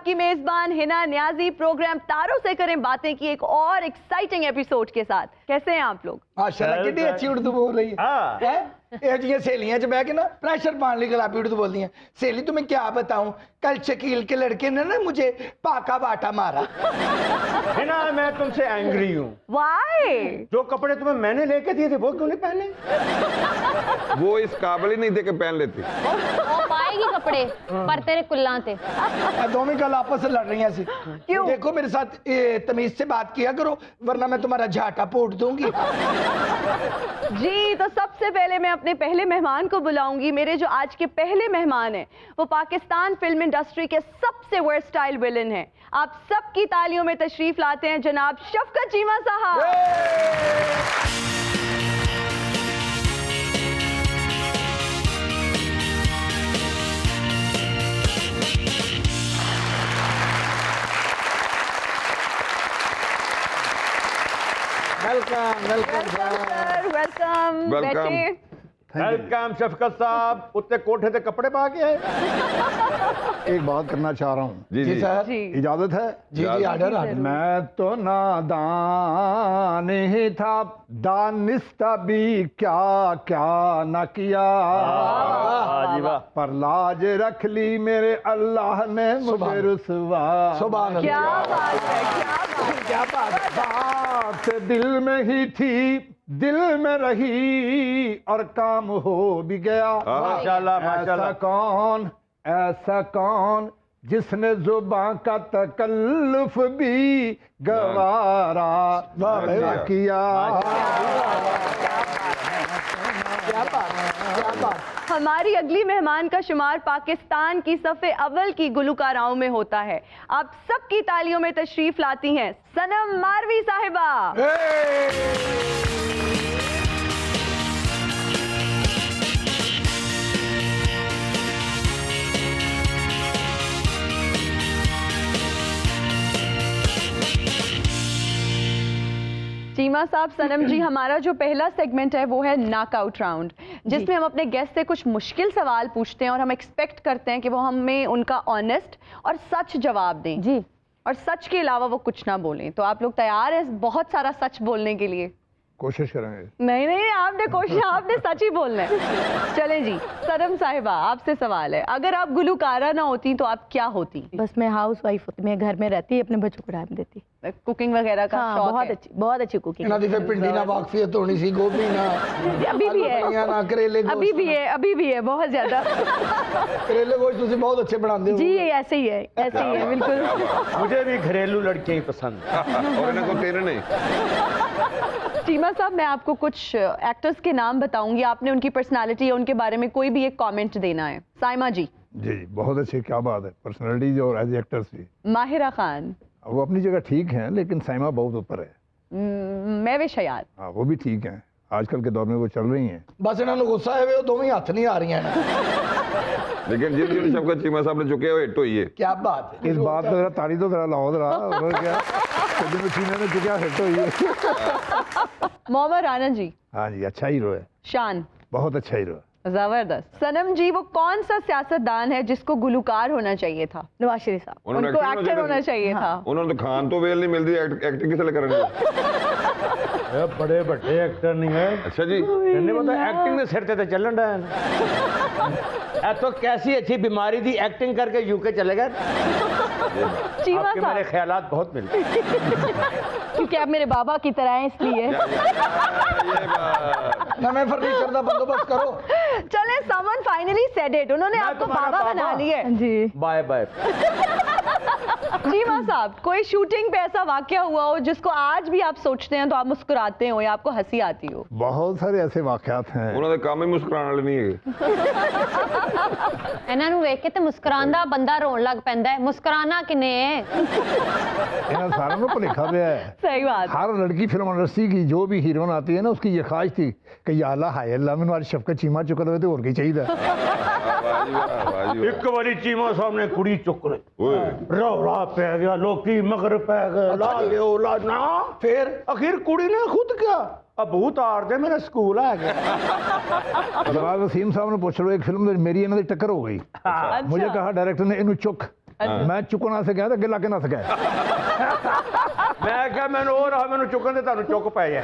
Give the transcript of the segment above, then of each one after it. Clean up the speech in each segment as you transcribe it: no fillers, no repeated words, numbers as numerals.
आपकी मेजबान हिना न्याजी। प्रोग्राम तारों से करें बातें की एक और एक्साइटिंग एपिसोड के साथ। कैसे हैं आप लोग? माशाल्लाह कितनी अच्छी उर्दू बोल रही है। ये जी सहेलियां च बह के ना प्रेशर पाने लगी गुलाबी उर्दू बोलती हैं। सहेली तुम्हें क्या बताऊं, कल शकील के लड़के ने ना मुझे पाका बाटा मारा। हिना मैं तुमसे एंग्री हूँ। वाई? जो कपड़े तुम्हें मैंने लेके दिए थे वो क्यों नहीं पहने? वो इस काबिल ही नहीं थे कि पहन लेती। वो पाएगी कपड़े पर तेरे कुल्ला थे। दोनों कल आपस से लड़ रही हैं ऐसी। क्यों? देखो मेरे साथ तमीज से बात किया करो वरना मैं तुम्हारा झाटा पोट दूंगी। जी तो सबसे पहले मैं अपने पहले मेहमान को बुलाऊंगी। मेरे जो आज के पहले मेहमान हैं वो पाकिस्तान फिल्म इंडस्ट्री के सबसे वर्सटाइल विलन हैं। आप सबकी तालियों में तशरीफ लाते हैं जनाब शफकत चीमा साहब। Welcome welcome sir, welcome. Welcome. बैठिए। वेलकम शफकत साहब। उत्ते कोठे थे कपड़े पा के आए। एक बात करना चाह रहा हूँ। जी जी जी सर। जी इजाजत है? जी जी आर्डर आर्डर। मैं तो नादान ही था, दानिस्ता भी क्या क्या न किया, वाह जी वाह। पर लाज रख ली मेरे अल्लाह ने मुझे रुसवा। सुभान क्या अल्लाह। बात है, क्या बात है। क्या बात है। बात दिल में ही थी, दिल में रही और काम हो भी गया। माशाल्लाह माशाल्लाह। ऐसा कौन जिसने जुबान का तकल्लुफ भी गवारा न किया। क्या बात। हमारी अगली मेहमान का शुमार पाकिस्तान की सफ़े अव्वल की गुलकाराओं में होता है। आप सबकी तालियों में तशरीफ लाती हैं सनम मारवी साहिबा। चीमा साहब, सनम जी, हमारा जो पहला सेगमेंट है वो है नॉकआउट राउंड, जिसमें हम अपने गेस्ट से कुछ मुश्किल सवाल पूछते हैं और हम एक्सपेक्ट करते हैं कि वो हमें उनका ऑनेस्ट और सच जवाब दें। जी, और सच के अलावा वो कुछ ना बोलें। तो आप लोग तैयार हैं बहुत सारा सच बोलने के लिए? कोशिश करेंगे। नहीं नहीं, आपने कोशिश, आपने सच ही बोलना है। चले जी, सनम साहिबा आपसे सवाल है, अगर आप गुलकारा ना होती तो आप क्या होती? बस मैं हाउस वाइफ होती, मैं घर में रहती, अपने बच्चों को टाइम देती। कुकिंग वगैरह का हाँ, शौक है? बहुत अच्छी कुकिंग। इन्हां दी फिर पिंडी ना वाकफियत होनी सी, गोभी ना, अभी भी है, फलियां ना, करेले गोश्त अभी भी है, अभी भी है, बहुत ज्यादा। करेले गोश्त तुसी बहुत अच्छे बनाते हो। जी ऐसे ही है, ऐसे ही है, बिल्कुल। मुझे भी घरेलू लड़के ही पसंद। और इन्हें को तेरे नहीं। चीमा साहब, मैं आपको कुछ एक्टर्स के नाम बताऊंगी, आपने उनकी पर्सनालिटी या उनके बारे में कोई भी एक कमेंट देना है। साइमा जी। जी बहुत अच्छे, क्या बात है, पर्सनालिटीज और एज एक्टर्स भी। माहिरा खान। वो अपनी जगह ठीक हैं लेकिन साइमा बहुत ऊपर है। महविश हयात। हाँ वो भी ठीक हैं, आजकल के दौर में वो चल रही हैं। बस इन्होंने गुस्सा है वो दोवें हाथ नहीं आ रही हैं। लेकिन जिन जिन शफकत चीमा साहब ने चुके हो हिट हुई है। क्या बात है। इस बात को जरा तारी तो जरा लाओ जरा, और क्या जिन सीने में चुका हिट हुई है। मोहम्मद राना जी। हाँ जी, अच्छा हीरो है, शान। बहुत अच्छा हीरो है। जबरदस्त। सनम जी, वो कौन सा सियासतदान है जिसको गुलकार होना चाहिए था? नवाज शरीफ साहब। उन्होंने उनको acting एक्टर होना चाहिए था। उन्होंने तो खान तो वेल नहीं मिलती, एक्टिंग किस लिए करेंगे? बड़े बड़े एक्टर नहीं है। अच्छा जी। नहीं पता एक्टिंग में सिर ते चलन रहा है। तो कैसी अच्छी बीमारी थी, एक्टिंग करके यूके चले गए। चीमा आपके मेरे साहब, ख्यालात बहुत मिलते हैं। क्योंकि आप मेरे बाबा की तरह हैं इसलिए। ये बात। नवे फर्नीचर का बंदोबस्त करो। चले, समवन फाइनली सेड इट, उन्होंने मैं आपको तुम्हारा बाबा बना पापा। लिया है। जी बाय बाय। चीमा साहब, कोई शूटिंग पे ऐसा वाकया हुआ हो जिसको आज भी आप सोचते हैं तो आप मुस्कुराते हो या आपको हंसी आती हो? बहुत सारे ऐसे वाकयात हैं। उन्होंने काम ही मुस्कुराने वाले नहीं है। ਇਹਨਾਂ ਨੂੰ ਵੇਖ ਕੇ ਤੇ ਮੁਸਕਰਾਉਂਦਾ ਬੰਦਾ ਰੋਣ ਲੱਗ ਪੈਂਦਾ ਹੈ। ਮੁਸਕਰਾਣਾ ਕਿਨੇ ਹੈ? इन्हें सारा में भुलेखा गया है। सही बात। हर लड़की फिल्म इंडस्ट्री की जो भी हीरोइन आती है ना, उसकी ये ख्वाहिश थी कि या अल्लाह हाय अल्लाह मैंने आज शफकत चीमा चुका हुए तो और की चाहिए। एक बारी चीमा साहब ने कुड़ी चुक ली, ओए। रौला पै गया, लोकी मगर पै गए, ला लियो ला ना। फिर आखिर कुड़ी ने खुद क्या अबू तार दे मेरा स्कूल आ गया। जवाब वसीम साहब ने पूछ लो, एक फिल्म में मेरी इन्होंने टक्कर हो गई। मुझे कहा डायरेक्टर ने इन्हू चुक मैं चुक ना सकिया तो अगे लाके ना सकिया मैं क्या मैंने और रहा मैंने चुकन दे तानू चुक पाए है।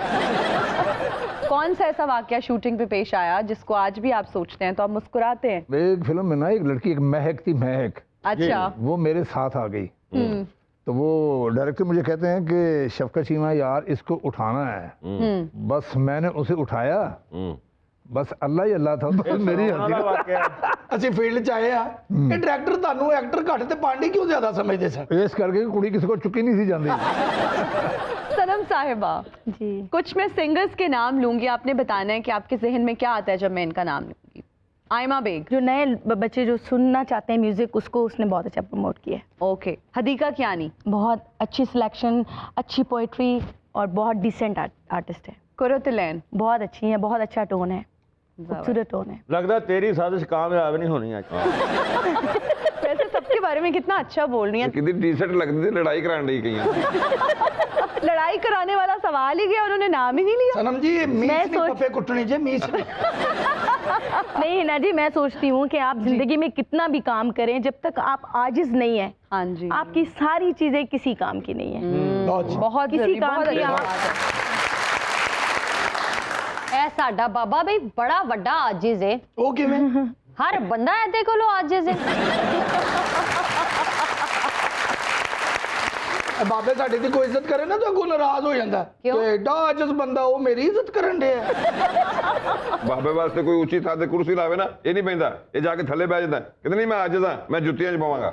कौन सा ऐसा वाकया शूटिंग पे पेश आया जिसको आज भी आप सोचते हैं तो आप मुस्कुराते हैं? एक फिल्म में ना एक लड़की, एक महक थी, महक, अच्छा। वो मेरे साथ आ गई। तो वो डायरेक्टर मुझे कहते हैं कि शफकत चीमा यार इसको उठाना है। बस मैंने उसे उठाया, बस अल्लाह ही अल्लाह था। तो मेरी हंसी ਅਸੀਂ ਫੀਲਡ ਚ ਆਏ ਆ ਇਹ ਡਾਇਰੈਕਟਰ ਤੁਹਾਨੂੰ ਐਕਟਰ ਘੱਟ ਤੇ ਪਾਂਡੇ ਕਿਉਂ ਜ਼ਿਆਦਾ ਸਮਝਦੇ ਸਨ? इस करके कुड़ी किसी को चुकी नहीं थी जाती। सनम साहिबा जी कुछ मैं सिंगर्स के नाम लूंगी, आपने बताना है कि आपके जहन में क्या आता है जब मैं इनका नाम लूंगी। आयमा बेग, जो नए बच्चे जो सुनना चाहते हैं म्यूजिक, उसको उसने बहुत अच्छा प्रमोट किया है। ओके। हदीका कियानी, बहुत अच्छी सिलेक्शन, अच्छी पोइट्री और बहुत डिसेंट आर्टिस्ट है। कुरतुलैन, बहुत अच्छी है, बहुत अच्छा टोन है, खूबसूरत टोन है। लगता तेरी साजिश कामयाब नहीं होनी आज। वैसे सबके बारे में कितना अच्छा बोल रही है। कितनी डिसेंट लगती थी, लड़ाई कराने रही कहीं। लड़ाई कराने वाला सवाल ही गया, उन्होंने नाम ही नहीं लिया। सनम जी मीस मैं नहीं पफे कुटनी जे मीस नहीं। नहीं ना जी, मैं सोचती हूँ कि आप जिंदगी में कितना भी काम करें, जब तक आप आजिज नहीं है, हाँ जी, आपकी सारी चीजें किसी काम की नहीं है। बहुत किसी जरूरी, काम बहुत की अच्छी आप- बात है। ਇਹ ਸਾਡਾ ਬਾਬਾ ਬਈ ਬੜਾ ਵੱਡਾ ਆਜਿਜ਼ ਹੈ। ਉਹ ਕਿਵੇਂ? ਹਰ ਬੰਦਾ ਇਹਦੇ ਕੋਲੋਂ ਆਜਿਜ਼ ਹੈ। ਬਾਬੇ ਸਾਡੇ ਦੀ ਕੋਈ ਇੱਜ਼ਤ ਕਰੇ ਨਾ ਤਾਂ ਅੱਗੋਂ ਨਾਰਾਜ਼ ਹੋ ਜਾਂਦਾ ਕਿਉਂ? ਕਿ ਐਡਾ ਆਜਿਜ਼ ਬੰਦਾ ਉਹ ਮੇਰੀ ਇੱਜ਼ਤ ਕਰਨ ਡਿਆ। ਬਾਬੇ ਵਾਸਤੇ ਕੋਈ ਉੱਚੀ ਥਾਂ ਤੇ ਕੁਰਸੀ ਲਾਵੇ ਨਾ, ਇਹ ਨਹੀਂ ਪੈਂਦਾ, ਇਹ ਜਾ ਕੇ ਥੱਲੇ ਬਹਿ ਜਾਂਦਾ। ਕਹਿੰਦਾ ਨਹੀਂ ਮੈਂ ਅੱਜ ਦਾ ਮੈਂ ਜੁੱਤੀਆਂ 'ਚ ਪਾਵਾਂਗਾ,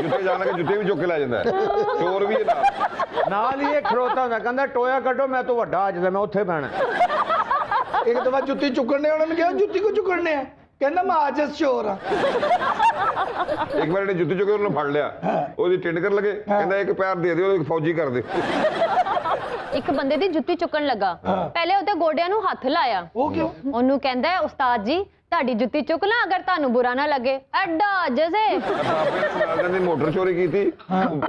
ਜੁੱਤੇ ਜਾਣ ਕੇ ਜੁੱਤੇ ਵੀ ਚੁੱਕ ਕੇ ਲੈ ਜਾਂਦਾ। ਚੋਰ ਵੀ ਇਹ ਨਾਲ ਹੀ ਇਹ ਖੜੋਤਾ ਹੁੰਦਾ ਕਹਿੰਦਾ ਟੋਇਆ ਕੱਢੋ ਮੈਂ ਤੋਂ ਵੱਡਾ ਅੱਜ ਦਾ ਮੈਂ ਉੱਥੇ ਬਹਿਣਾ। ਇੱਕ ਦਫਾ ਜੁੱਤੀ ਚੁੱਕਣ ਨੇ ਉਹਨਾਂ ਨੇ ਕਿਹਾ ਜੁੱਤੀ ਕੋ ਚੁੱਕਣੇ ਆ? ਕਹਿੰਦਾ ਮੈਂ ਆਜਿਜ਼ ਚੋਰ ਆ। ਇੱਕ ਵਾਰ ਇਹਨੇ ਜੁੱਤੀ ਚੁੱਕ ਕੇ ਉਹਨੂੰ ਫੜ ਲਿਆ, ਉਹਦੀ ਟਿੰਡ ਕਰ ਲਗੇ, ਕਹਿੰਦਾ ਇੱਕ ਪੈਰ ਦੇ ਦਿਓ, ਇੱਕ ਫੌਜੀ ਕਰ ਦਿਓ। ਇੱਕ ਬੰਦੇ ਦੀ ਜੁੱਤੀ ਚੁੱਕਣ ਲੱਗਾ, ਪਹਿਲੇ ਉਹਦੇ ਗੋਡਿਆਂ ਨੂੰ ਹੱਥ ਲਾਇਆ। ਉਹ ਕਿਉਂ? ਉਹਨੂੰ ਕਹਿੰਦਾ ਉਸਤਾਦ ਜੀ ਤੁਹਾਡੀ ਜੁੱਤੀ ਚੁੱਕ ਲਾਂ ਅਗਰ ਤੁਹਾਨੂੰ ਬੁਰਾ ਨਾ ਲੱਗੇ। ਐਡਾ ਆਜਿਜ਼ ਹੈ। ਬਾਬੇ ਨੇ ਦੀ ਮੋਟਰ ਚੋਰੀ ਕੀਤੀ,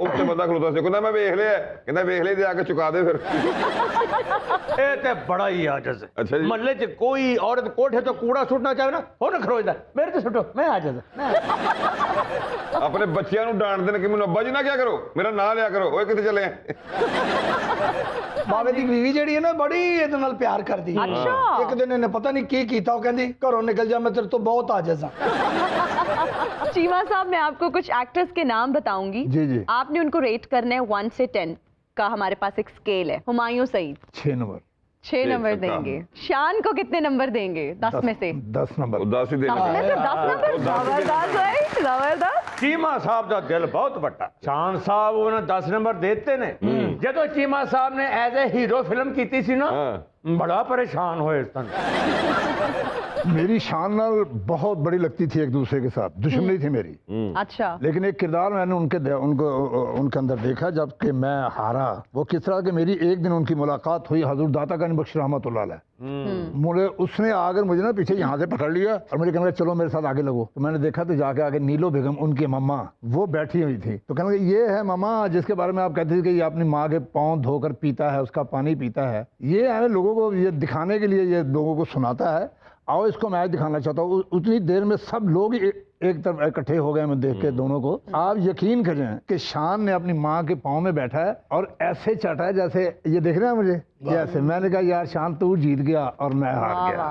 ਉੱਤੇ ਬੰਦਾ ਖਲੋਤਾ ਸੀ, ਕਹਿੰਦਾ ਮੈਂ ਵੇਖ ਲਿਆ, ਕਹਿੰਦਾ ਵੇਖ ਲਈ ਤੇ ਆ ਕੇ ਚੁਕਾ ਦੇ ਫਿਰ। ਇਹ ਤੇ ਬੜਾ ਹੀ ਆਜਜ਼ ਹੈ। ਅੱਛਾ ਜੀ। ਮਹੱਲੇ 'ਚ ਕੋਈ ਔਰਤ ਕੋਠੇ ਤੋਂ ਕੂੜਾ ਸੁੱਟਣਾ ਚਾਹੇ ਨਾ, ਉਹ ਨਾ ਖਰੋਜਦਾ ਮੇਰੇ ਤੇ ਸੁੱਟੋ, ਮੈਂ ਆਜਜ਼ ਹਾਂ। ਆਪਣੇ ਬੱਚਿਆਂ ਨੂੰ ਡਾਂਟਦੇ ਨੇ ਕਿ ਮੈਨੂੰ ਅੱਬਾ ਜੀ ਨਾ ਕਿਆ ਕਰੋ, ਮੇਰਾ ਨਾਂ ਲਿਆ ਕਰੋ, ਓਏ ਕਿੱਥੇ ਚੱਲੇ ਆ? ਬਾਬੇ ਦੀ ਬੀਵੀ ਜਿਹੜੀ ਹੈ ਨਾ ਬੜੀ ਇਹਦੇ ਨਾਲ ਪਿਆਰ ਕਰਦੀ ਹੈ। अच्छा। ਇੱਕ ਦਿਨ ਇਹਨੇ ਪਤਾ ਨਹੀਂ ਕੀ ਕੀਤਾ, ਉਹ ਕਹਿੰਦੀ ਘਰੋਂ ਨਿਕਲ ਜਾ, मैं तेरे तो बहुत आजिज़ हूं। चीमा साहब, मैं आपको कुछ एक्टर्स के नाम बताऊंगी। जी जी। आपने उनको रेट करना है 1 से 10 का, हमारे पास एक स्केल है। हुमायूं सईद 6 नंबर। 6 नंबर देंगे। शान को कितने नंबर देंगे 10 में से? 10 नंबर। ਉਦਾਸ ਹੀ ਦੇ 10 में से 10 नंबर, जबरदस्त भाई, जबरदस्त। ਚੀਮਾ ਸਾਹਿਬ ਦਾ ਦਿਲ ਬਹੁਤ ਵੱਡਾ। ਸ਼ਾਨ ਸਾਹਿਬ ਉਹਨਾਂ 10 ਨੰਬਰ ਦਿੱਤੇ ਨੇ। ਜਦੋਂ ਚੀਮਾ ਸਾਹਿਬ ਨੇ ਐਜ਼ ਅ ਹੀਰੋ ਫਿਲਮ ਕੀਤੀ ਸੀ ਨਾ, ਬੜਾ ਪਰੇਸ਼ਾਨ ਹੋਏ ਸਨ। मेरी शान नाल बहुत बड़ी लगती थी, एक दूसरे के साथ दुश्मनी थी मेरी। अच्छा। लेकिन एक किरदार मैंने उनके अंदर देखा जबकि मैं हारा। वो किस तरह कि मेरी एक दिन उनकी मुलाकात हुई हजूर दाता का बख्श रहमतुल्लाह अलैह। मुझे उसने आकर मुझे ना पीछे यहाँ से पकड़ लिया और मुझे कहने लगा चलो मेरे साथ आगे लगो। तो मैंने देखा तो जाके आगे नीलो बेगम उनकी मम्मा वो बैठी हुई थी। तो कहने लगे ये है मम्मा जिसके बारे में आप कहते थे कि ये अपनी माँ के पाँव धोकर पीता है, उसका पानी पीता है। ये है लोगों को ये दिखाने के लिए, ये लोगों को सुनाता है। आओ इसको मैं दिखाना चाहता हूँ। उतनी देर में सब लोग एक तरफ इकट्ठे हो गए, मैं देख के दोनों को। आप यकीन करें कि शान ने अपनी माँ के पाँव में बैठा है और ऐसे चाटा है जैसे ये देख रहे हैं मुझे, जैसे मैंने कहा यार शान तू जीत गया और मैं हार गया।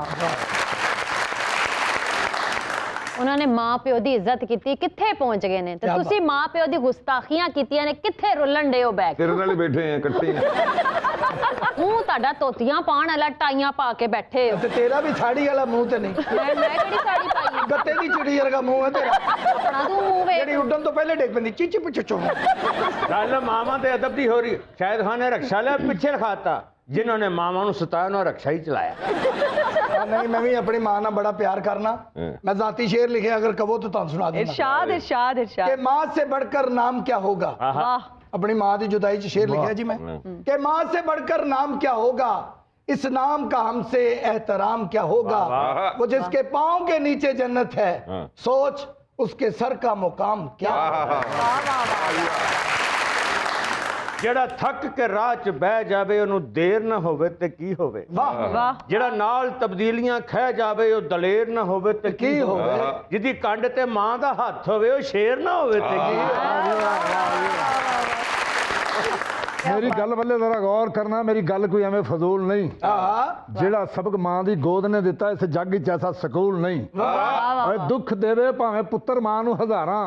ਉਹਨਾਂ ਨੇ ਮਾਂ ਪਿਓ ਦੀ ਇੱਜ਼ਤ ਕੀਤੀ, ਕਿੱਥੇ ਪਹੁੰਚ ਗਏ ਨੇ ਤੇ ਤੁਸੀਂ ਮਾਂ ਪਿਓ ਦੀ ਗੁਸਤਾਖੀਆਂ ਕੀਤੀਆਂ ਨੇ, ਕਿੱਥੇ ਰੁੱਲਣ ਡੇ ਹੋ ਬੈਗ। ਤੇਰੇ ਨਾਲ ਹੀ ਬੈਠੇ ਆ ਇਕੱਠੇ ਆ। ਮੂੰਹ ਤੁਹਾਡਾ ਤੋਤੀਆਂ ਪਾਣ ਵਾਲਾ, ਟਾਈਆਂ ਪਾ ਕੇ ਬੈਠੇ ਹੋ। ਤੇ ਤੇਰਾ ਵੀ ਸਾੜੀ ਵਾਲਾ ਮੂੰਹ ਤੇ ਨਹੀਂ, ਮੈਂ ਕਿਹੜੀ ਸਾੜੀ ਪਾਈ ਹੈ? ਗੱਤੇ ਦੀ ਚਿੜੀ ਵਰਗਾ ਮੂੰਹ ਹੈ ਤੇਰਾ, ਆਪਣਾ ਤੂੰ ਮੂੰਹ ਵੇਖ। ਜਿਹੜੀ ਉੱਡਣ ਤੋਂ ਪਹਿਲੇ ਡਿੱਗ ਪੈਂਦੀ ਚੀਚੀ ਪਿੱਛੋਂ। ਗੱਲ ਮਾਵਾਂ ਤੇ ਅਦਬ ਦੀ ਹੋ ਰਹੀ। ਸ਼ਾਇਦ ਖਾਨ ਨੇ ਰਕਸ਼ਾ ਲਿਆ ਪਿੱਛੇ ਰਖਾਤਾ, ਜਿਨ੍ਹਾਂ ਨੇ ਮਾਵਾਂ ਨੂੰ ਸਤਾਇਆ ਉਹਨਾਂ ਰਕਸ਼ਾ ਹੀ ਚਲਾਇਆ। नहीं मैं भी अपनी माँ ना बड़ा प्यार करना। मैं जाती शेर लिखे अगर कहो तो तुम सुना दूंगा। इरशाद इरशाद कि इरशाद। माँ से बढ़कर नाम क्या होगा। वाह। अपनी माँ की जुदाई च शेर लिखा जी मैं कि माँ से बढ़कर नाम क्या होगा, इस नाम का हमसे एहतराम क्या होगा। वो जिसके पाँव के नीचे जन्नत है, सोच उसके सर का मुकाम क्या। ਜਿਹੜਾ ਥੱਕ ਕੇ ਰਾਹ 'ਚ ਬਹਿ ਜਾਵੇ ਉਹਨੂੰ ਦੇਰ ਨਾ ਹੋਵੇ ਤੇ ਕੀ ਹੋਵੇ। ਵਾਹ ਵਾਹ ਜਿਹੜਾ ਨਾਲ ਤਬਦੀਲੀਆਂ ਖਹਿ ਜਾਵੇ ਉਹ ਦਲੇਰ ਨਾ ਹੋਵੇ ਤੇ ਕੀ ਹੋਵੇ। ਜਿਹਦੀ ਕੰਡ ਤੇ ਮਾਂ ਦਾ ਹੱਥ ਹੋਵੇ ਉਹ ਸ਼ੇਰ ਨਾ ਹੋਵੇ ਤੇ ਕੀ ਹੋਵੇ। मेरी गल वाले जरा गौर करना, मेरी गल कोई एवं फजूल नहीं। जेड़ा सबक मां दी गोद ने दिता इस जग च ऐसा सकूल नहीं। और दुख देवे भावे पुत्र मां नू हजारां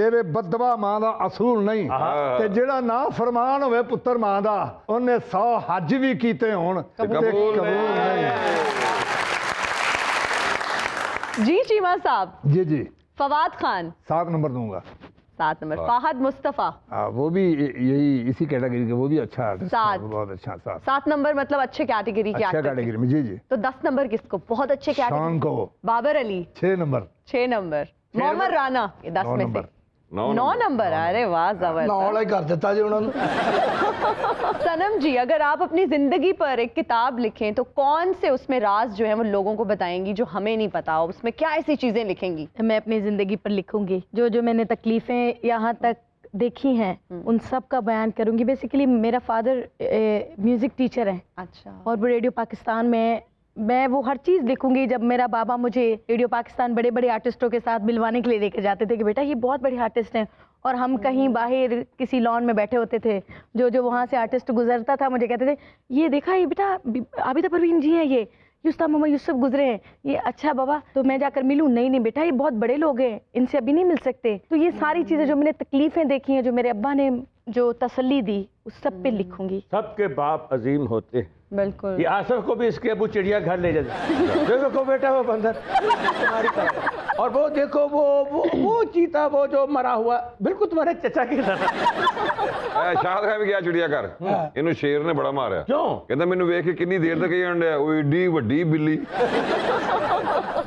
देवे बदवा मां दा असूल नहीं। ते जेड़ा ना फरमान होवे पुत्र मां दा ओने 100 हज भी कीते होण ते कबूल नहीं। जी चीमा साहब। जी जी। फवाद खान 7 नंबर दूंगा। 7 नंबर। फाहद मुस्तफा वो भी यही इसी कैटेगरी के, वो भी अच्छा आर्टिस्ट, 7 बहुत अच्छा। 7 नंबर मतलब अच्छे कैटेगरी के अच्छा एक्टर कैटेगरी में। जी जी। तो 10 नंबर किसको? बहुत अच्छे शान कैटेगरी को। बाबर अली 6 नंबर। 6 नंबर। मोहम्मद राना 10 में से 9 नंबर। अरे वाह जबरदस्त। ਨਾਲ ਹੀ ਕਰ ਦਿੱਤਾ ਜੀ ਉਹਨਾਂ ਨੂੰ। सनम जी, अगर आप अपनी जिंदगी पर एक किताब लिखें तो कौन से उसमें राज जो है वो लोगों को बताएंगी जो हमें नहीं पता हो? उसमें क्या ऐसी चीजें लिखेंगी? मैं अपनी ज़िंदगी पर लिखूंगी जो जो मैंने तकलीफ़ें यहाँ तक देखी हैं उन सब का बयान करूंगी। बेसिकली मेरा फादर म्यूज़िक टीचर है अच्छा। और वो रेडियो पाकिस्तान में मैं वो हर चीज़ लिखूंगी। जब मेरा बाबा मुझे रेडियो पाकिस्तान बड़े बड़े आर्टिस्टों के साथ मिलवाने के लिए लेकर जाते थे कि बेटा ये बहुत बड़े आर्टिस्ट हैं, और हम कहीं बाहर किसी लॉन में बैठे होते थे, जो जो वहाँ से आर्टिस्ट गुजरता था मुझे कहते थे ये देखा ये बेटा आबिदा परवीन जी हैं, ये उस्ताद मोहम्मद यूसुफ गुजरे हैं, ये अच्छा बाबा। तो मैं जाकर मिलूं, नहीं नहीं बेटा ये बहुत बड़े लोग हैं, इनसे अभी नहीं मिल सकते। तो ये सारी चीज़ें जो मैंने तकलीफ़ें देखी हैं, जो मेरे अब्बा ने जो तसल्ली दी, उस सब पे लिखूंगी। सबके बाप अजीम होते हैं। बिल्कुल। ये आसफ को भी इसके अबू चिड़िया घर ले जाते। देखो बेटा वो बंदर तुम्हारी तरह। और वो देखो वो चीता वो जो मरा हुआ बिल्कुल तुम्हारे चचा की तरह। ਸ਼ਾਹਦ ਖਾਨ ਵੀ ਗਿਆ ਚਿੜੀਆ ਘਰ, ਇਹਨੂੰ ਸ਼ੇਰ ਨੇ ਬੜਾ ਮਾਰਿਆ। क्यों? ਕਹਿੰਦਾ ਮੈਨੂੰ ਵੇਖ ਕੇ ਕਿੰਨੀ ਦੇਰ ਤੱਕ ਇਹ ਅੰਡਿਆ, ਉਹ ਏਡੀ ਵੱਡੀ ਬਿੱਲੀ।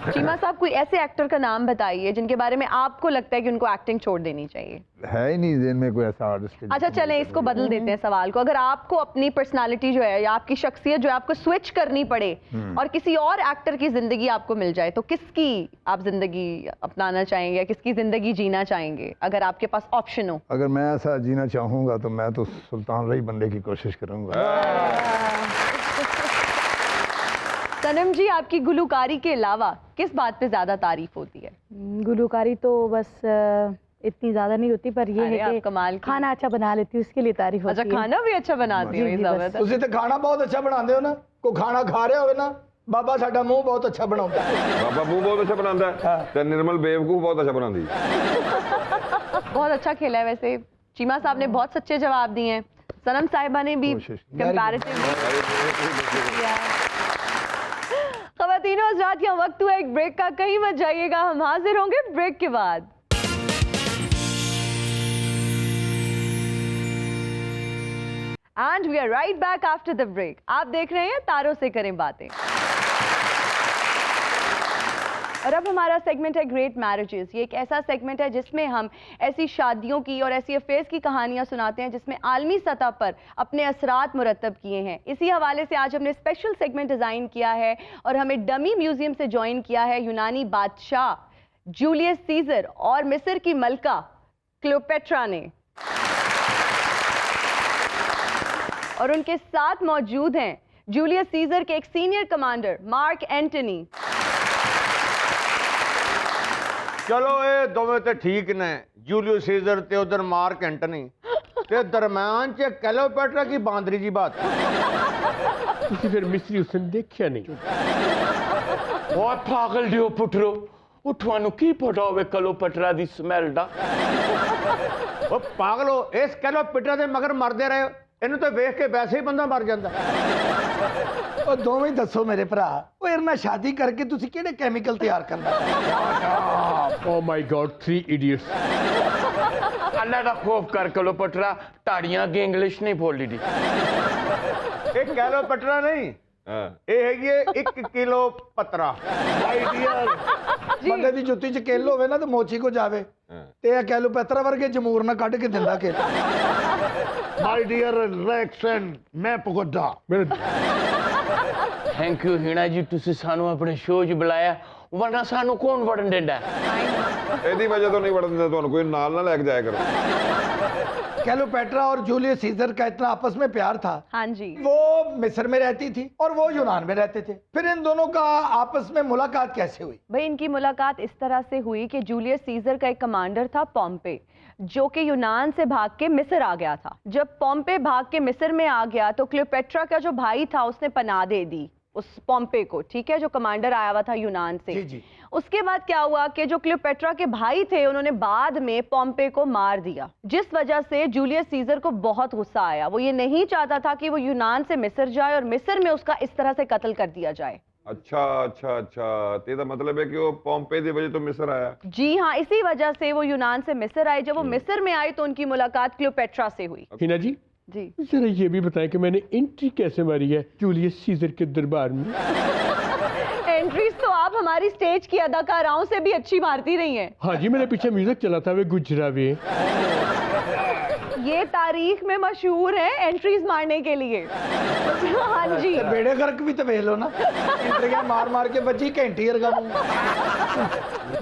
चीमा साहब कोई ऐसे एक्टर का नाम बताइए जिनके बारे में आपको लगता है कि उनको एक्टिंग छोड़ देनी चाहिए। है ही नहीं जेन में कोई ऐसा आर्टिस्ट। अच्छा चलें इसको बदल देते हैं सवाल को। अगर आपको अपनी पर्सनालिटी जो है या आपकी शख्सियत जो है आपको स्विच करनी पड़े और किसी और एक्टर की जिंदगी आपको मिल जाए तो किसकी आप जिंदगी अपनाना चाहेंगे या किसकी जिंदगी जीना चाहेंगे अगर आपके पास ऑप्शन हो? अगर मैं ऐसा जीना चाहूंगा तो मैं तो सुल्तान रही बनने की कोशिश करूंगा। सनम जी, आपकी गुलकारी के अलावा किस बात पे ज्यादा तारीफ होती है? गुलकारी तो बस इतनी ज्यादा नहीं होती, पर ये अरे, है आप कि कमाल की। खाना अच्छा बना लेती हूँ, उसके लिए तारीफ होती अच्छा है। खाना भी अच्छा बनाती जी, हो? जी, जबरदस्त। ਤੁਸੀਂ ਤੇ ਖਾਣਾ ਬਹੁਤ ਅੱਛਾ ਬਣਾਉਂਦੇ ਹੋ ਨਾ। ਕੋਈ ਖਾਣਾ ਖਾ ਰਿਹਾ ਹੋਵੇ ਨਾ, ਬਾਬਾ ਸਾਡਾ ਮੂੰਹ ਬਹੁਤ ਅੱਛਾ ਬਣਾਉਂਦਾ ਹੈ। ਬਾਬਾ ਮੂੰਹ ਬਹੁਤ ਅੱਛਾ ਬਣਾਉਂਦਾ ਹੈ ਤੇ ਨਿਰਮਲ ਬੇਵਕੂਫ ਬਹੁਤ ਅੱਛਾ ਬਣਾਉਂਦੀ ਹੈ। बहुत अच्छा खेला है वैसे। चीमा साहब ने बहुत सच्चे जवाब दिए हैं, सनम साहिबा ने भी खवातीन और हज़रात, यहाँ वक्त हुआ एक ब्रेक का, कहीं मत जाइएगा, हम हाजिर होंगे ब्रेक के बाद। And we are right back after the break. आप देख रहे हैं तारों से करें बातें, और अब हमारा सेगमेंट है ग्रेट मैरिजेस। ये एक ऐसा सेगमेंट है जिसमें हम ऐसी शादियों की और ऐसी अफेयर्स की कहानियां सुनाते हैं जिसमें आलमी सतह पर अपने असरात मुरतब किए हैं। इसी हवाले से आज हमने स्पेशल सेगमेंट डिज़ाइन किया है और हमें डमी म्यूजियम से ज्वाइन किया है यूनानी बादशाह जूलियस सीजर और मिस्र की मलका क्लियोपेट्रा ने, और उनके साथ मौजूद हैं जूलियस सीजर के एक सीनियर कमांडर मार्क एंटनी। चलो ये दोवें ते ठीक ने, जूलियस सीजर ते उधर मार्क एंटनी ते दरम्यान च क्लियोपेट्रा की बांदरी जी बात। ਤੁਸੀਂ ਫਿਰ ਮਿਸਰੀ ਉਸਨ ਦੇਖਿਆ ਨਹੀਂ। ਓਏ ਪਾਗਲ ਦਿਓ ਪੁੱਤਰੋ, ਉਹ ਤੁਹਾਨੂੰ ਕੀ ਪਤਾ ਹੋਵੇ ਕਲੀਓਪੈਟਰਾ ਦੀ ਸਮੈਲ ਦਾ? ਉਹ ਪਾਗਲੋ, ਇਸ क्लियोपेट्रा ਦੇ ਮਗਰ ਮਰਦੇ ਰਹੇ, ਇਹਨੂੰ ਤਾਂ ਵੇਖ ਕੇ ਵੈਸੇ ਹੀ ਬੰਦਾ ਮਰ ਜਾਂਦਾ। ਉਹ ਦੋਵੇਂ ਦੱਸੋ ਮੇਰੇ ਭਰਾ, ਉਹ ਇਹਦੇ ਨਾਲ ਸ਼ਾਦੀ ਕਰਕੇ ਤੁਸੀਂ ਕਿਹੜੇ ਕੈਮੀਕਲ ਤਿਆਰ ਕਰਨਾ? ਓ ਮਾਈ ਗॉड, 3 ਇਡੀਅਟਸ। ਅੱਲਾ ਦਾ ਖੌਫ ਕਰ ਕਲੀਓਪੈਟਰਾ, ਤਾੜੀਆਂ ਅੱਗੇ ਇੰਗਲਿਸ਼ ਨਹੀਂ ਬੋਲਦੀ ਦੀ। ਇਹ क्लियोपेट्रा ਨਹੀਂ, ਇਹ ਹੈਗੀ 1 ਕਿਲੋ ਪਤਰਾ। ਮਾਈ ਡੀਅਰ, ਬੰਦੇ ਦੀ ਜੁੱਤੀ 'ਚ ਕਿੱਲ ਹੋਵੇ ਨਾ ਤੇ ਮੋਚੀ ਕੋ ਜਾਵੇ, ਤੇ ਇਹ ਕੈਲੋਪੈਤਰਾ ਵਰਗੇ ਜਮੂਰ ਨਾ ਕੱਢ ਕੇ ਦਿੰਦਾ ਕਿ माय डियर रिएक्शन मैं पगोदा। ਥੈਂਕ ਯੂ ਹੀਣਾ ਜੀ, ਤੁਸੀਂ ਸਾਨੂੰ ਆਪਣੇ ਸ਼ੋਅ 'ਚ ਬੁਲਾਇਆ वरना सानू कौन वड़न देंदा ਇਹਦੀ ਵਜ੍ਹਾ ਤੋਂ ਨਹੀਂ ਵੜਨ ਦਿੰਦਾ ਤੁਹਾਨੂੰ ਕੋਈ ਨਾਲ ਨਾ ਲੈ ਕੇ ਜਾਇਆ ਕਰੋ क्लेयोपेट्रा और जूलियस सीजर का इतना आपस में प्यार था। हाँ जी। वो मिस्र में रहती थी और वो यूनान में रहते थे, फिर इन दोनों का आपस में मुलाकात कैसे हुई? भाई इनकी मुलाकात इस तरह से हुई कि जूलियस सीजर का एक कमांडर था पॉम्पे, जो कि यूनान से भाग के मिस्र आ गया था। जब पॉम्पे भाग के मिस्र में आ गया तो क्लियोपेट्रा का जो भाई था उसने पनाह दे दी उस पॉम्पे को, ठीक है, जो कमांडर आया हुआ था यूनान से। जी जी। उसके बाद क्या हुआ कि जो क्लियोपेट्रा के भाई थे उन्होंने बाद में पॉम्पे को मार दिया, जिस वजह से जूलियस सीजर को बहुत गुस्सा आया। वो ये नहीं चाहता था कि वो यूनान से मिस्र जाए और मिस्र में उसका इस तरह से कत्ल कर दिया जाए। अच्छा अच्छा अच्छा, तो ਇਹਦਾ मतलब है कि वो पॉम्पे ਦੀ वजह तो मिस्र आया। जी हाँ, इसी वजह से वो यूनान से मिस्र आए। जब वो मिस्र में आए तो उनकी मुलाकात क्लियोपेट्रा से हुई। हिना जी जी जरा ये भी बताएं कि मैंने एंट्री कैसे मारी है जूलियस सीजर के दरबार में? एंट्रीज तो आप हमारी स्टेज की अदाकाराओं से भी अच्छी मारती रही हैं। हाँ जी, मेरे पीछे म्यूजिक चला था वे गुजरा वे। ये तारीख में मशहूर है एंट्रीज मारने के लिए। हाँ जी। बेड़े गर्क भी तो भेज लो ना, एंट्रियां मार मार के बची घंटी का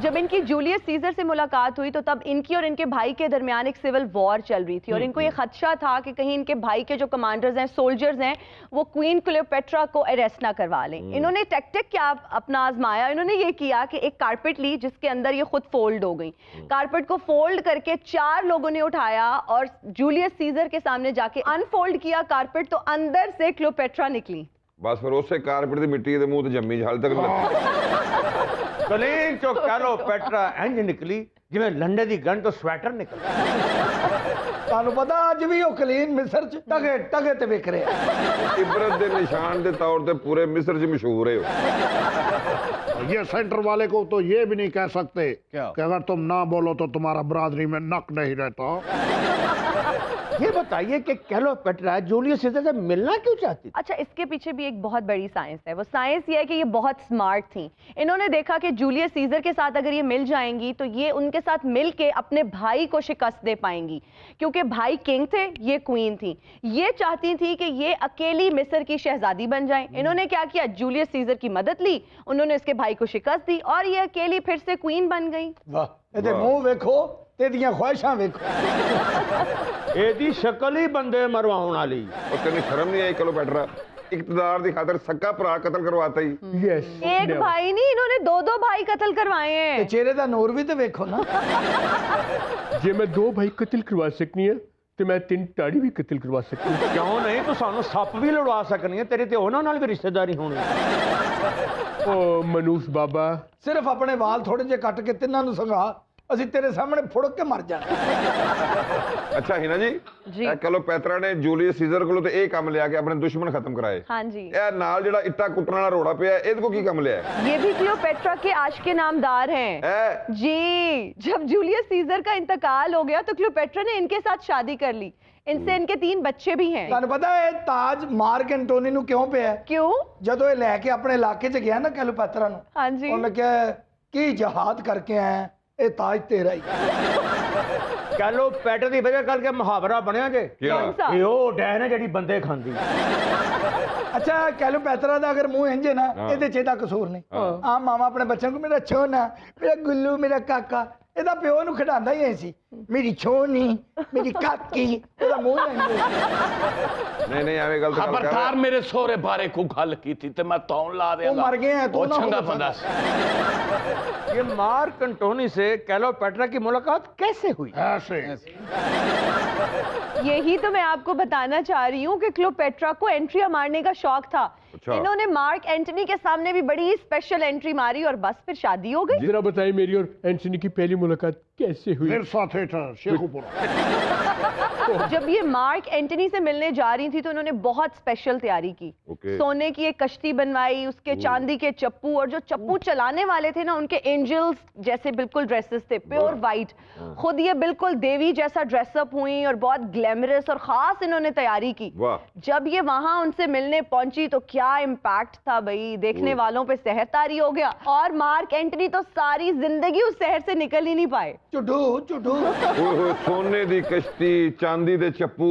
जब इनकी जूलियस सीजर से मुलाकात हुई तो तब इनकी और इनके भाई के दरमियान एक सिविल वॉर चल रही थी और इनको ये खदशा था कि कहीं इनके भाई के जो कमांडर्स हैं, सोल्जर्स हैं, वो क्वीन क्लियोपेट्रा को अरेस्ट ना करवा लें। इन्होंने टैक्टिक क्या अपना आजमाया, इन्होंने ये किया कि एक कारपेट ली जिसके अंदर ये खुद फोल्ड हो गई। कारपेट को फोल्ड करके 4 लोगों ने उठाया और जूलियस सीजर के सामने जाके अनफोल्ड किया कारपेट, तो अंदर से क्लियोपेट्रा निकली। बस फिर उसे कारपेट ਦੀ ਮਿੱਟੀ ਦੇ ਮੂੰਹ ਤੇ ਜੰਮੀ ਹਾਲ ਤੱਕ कलीन चो क्लेयोपेट्रा इंज निकली जिवें लंडे दी गन तो स्वेटर निकल। ਤੁਹਾਨੂੰ ਪਤਾ ਅੱਜ ਵੀ ਉਹ ਕਲੀਨ ਮਿਸਰ ਚ ਟਗੇ ਟਗੇ ਤੇ ਵਿਕ ਰਿਹਾ। इबरत ਦੇ ਨਿਸ਼ਾਨ ਦੇ ਤੌਰ ਤੇ ਪੂਰੇ ਮਿਸਰ 'ਚ ਮਸ਼ਹੂਰ ਹੈ ਉਹ। ये सेंटर वाले को तो ये भी नहीं कह सकते कि अगर तुम ना बोलो तो तुम्हारा बरादरी में नक नहीं रहता। ये बताइए कि क्लेयोपेट्रा जूलियस सीजर से मिलना क्यों चाहती थी? अच्छा, इसके पीछे भी एक बहुत बड़ी साइंस है। वो साइंस ये है कि ये बहुत स्मार्ट थी। इन्होंने देखा कि जूलियस सीजर के साथ अगर ये मिल जाएंगी तो ये उनके साथ मिल के अपने भाई को शिकस्त दे पाएंगी, क्योंकि भाई किंग थे, ये क्वीन थी। ये चाहती थी कि ये अकेली मिस्र की शहजादी बन जाएं। इन्होंने क्या किया, जूलियस सीजर की मदद ली, उन्होंने इसके भाई को शिकस्त दी और ये अकेली फिर से क्वीन बन गई। वाह, ਇਹਦੇ ਮੂੰਹ ਵੇਖੋ ਤੇ ਇਹਦੀਆਂ ख्वाहिशां ਵੇਖो। ਇਹਦੀ ਸ਼ਕਲ ਹੀ ਬੰਦੇ ਮਰਵਾਉਣ ਵਾਲੀ। ਉਹ ਤੈਨੂੰ ਸ਼ਰਮ ਨਹੀਂ ਆਈ क्लेयोपेट्रा इक़्तिदार की खातिर सक्का भरा कत्ल करवाता ही। यस, एक भाई नहीं, इन्होंने 2-2 भाई कत्ल करवाए हैं। ਤੇ ਚਿਹਰੇ ਦਾ ਨੂਰ ਵੀ ਤੇ ਵੇਖੋ ਨਾ। जे मैं 2 भाई कत्ल करवा सकनी है तो मैं 3 टाड़ी भी कत्ल करवा सकती हूँ। ਕਿਉਂ ਨਹੀਂ, ਤੂੰ ਸਾਨੂੰ ਸੱਪ ਵੀ ਲੜਵਾ ਸਕਣੀ ਹੈ, ਤੇਰੀ ਤੇ ਉਹਨਾਂ ਨਾਲ ਵੀ ਰਿਸ਼ਤੇਦਾਰੀ ਹੋਣੀ। ओ मनूस बाबा, ਸਿਰਫ ਆਪਣੇ ਵਾਲ ਥੋੜੇ ਜਿਹੇ ਕੱਟ ਕੇ ਤਿੰਨਾਂ ਨੂੰ ਸੰਘਾ, ਅਸੀਂ ਤੇਰੇ ਸਾਹਮਣੇ ਫੁੜਕ ਕੇ ਮਰ ਜਾਣਾ। अच्छा हिना जी, जी। क्लेयोपेट्रा ने जूलियस सीजर ਕੋਲੋਂ ਤੇ ਇਹ ਕੰਮ ਲਿਆ ਕਿ ਆਪਣੇ ਦੁਸ਼ਮਣ ਖਤਮ ਕਰਾਏ। हाँ जी। ਇਹ ਨਾਲ ਜਿਹੜਾ ਇੱਟਾਂ ਕੁੱਟਣ ਵਾਲਾ ਰੋੜਾ ਪਿਆ ਇਹਦੇ ਕੋ ਕੀ ਕੰਮ ਲਿਆ ये भी क्लियोपेट्रा के आशिक नामदार हैं। है? जी, जब जूलियस सीजर का इंतकाल हो गया तो क्लियोपेट्रा ने इनके साथ शादी कर ली। इनसे इनके 3 बच्चे भी हैं। ਤੁਹਾਨੂੰ ਪਤਾ ਇਹ ਤਾਜ ਮਾਰਕ ਐਂਟੋਨੀ ਨੂੰ ਕਿਉਂ ਪਿਆ? क्यों? ਜਦੋਂ ਇਹ ਲੈ ਕੇ ਆਪਣੇ ਇਲਾਕੇ 'ਚ ਗਿਆ ਨਾ क्लेयोपेट्रा ਨੂੰ, हाँ जी। ਉਹਨੇ ਕਿਹਾ ਕੀ ਜਹਾਦ ਕਰਕੇ ਆਇਆ, ਇਹ ਤਾਜ ਤੇਰਾ ਹੀ। क्लेयोपेट्रा ਦੀ ਵਜ੍ਹਾ ਕਰਕੇ ਮੁਹਾਵਰਾ ਬਣਿਆ ਜੇ। कौन सा? ਇਹ ਉਹ ਡੈਨ ਹੈ ਜਿਹੜੀ ਬੰਦੇ ਖਾਂਦੀ। ਅੱਛਾ, क्लेयोपेट्रा ਦਾ ਅਗਰ ਮੂੰਹ ਇੰਜ ਹੈ ਨਾ, ਇਹਦੇ 'ਚ ਇਹਦਾ ਕਸੂਰ ਨਹੀਂ। ਆਮ ਮਾਮਾ ਆਪਣੇ ਬੱਚਿਆਂ ਨੂੰ ਮੇਰਾ ਛੋਨਾ, ਮੇਰਾ ਗੁੱਲੂ, ਮੇਰਾ ਕਾਕਾ, ਇਹਦਾ ਪਿਓ ਨੂੰ ਖਿਡਾਉਂਦਾ ਹੀ ਐ ਸੀ, ਮੇਰੀ ਛੋਨੀ, ਮੇਰੀ ਕਾਕੀ, ਇਹਦਾ ਮੂੰਹ ਨਹੀਂ। ਨਹੀਂ ਨਹੀਂ ਐਵੇਂ ਗਲਤ ਗੱਲ ਕਰ खबरदार मेरे सोहरे बारे को गल की थी तो मैं तौन ला देगा। मर गए हैं, तू वो ना चंगा हो बंदा सी। ये मार्क एंटोनी से क्लेयोपेट्रा की मुलाकात कैसे हुई? ऐसे यही तो मैं आपको बताना चाह रही हूँ कि क्लियोपेट्रा को एंट्रियां मारने का शौक था। अच्छा। इन्होंने मार्क एंटनी के सामने भी बड़ी स्पेशल एंट्री मारी और बस फिर शादी हो गई। जरा बताइए मेरी और एंटनी की पहली मुलाकात कैसे हुई? मिर्सा थिएटर शेखुपुरा। जब ये मार्क एंटनी से मिलने जा रही थी तो उन्होंने बहुत स्पेशल तैयारी की। ओके। सोने की एक कश्ती बनवाई, उसके चांदी के चप्पू, और जो चप्पू चलाने वाले थे ना उनके एंजल्स जैसे बिल्कुल ड्रेसेस थे, प्योर वाइट। खुद ये बिल्कुल देवी जैसा ड्रेसअप हुई और बहुत ग्लैमरस और खास इन्होंने तैयारी की। वाह। जब ये वहां उनसे मिलने पहुंची तो क्या इम्पैक्ट था भाई, देखने वालों पे सहर तारी हो गया। और मार्क एंटनी तो सारी जिंदगी उस शहर से निकल ही नहीं पाए। ਝੁੱਡੂ ਝੁੱਡੂ। ਓਏ ਹੋਏ, ਸੋਨੇ ਦੀ ਕਸ਼ਤੀ, ਚਾਂਦੀ ਦੇ ਚੱਪੂ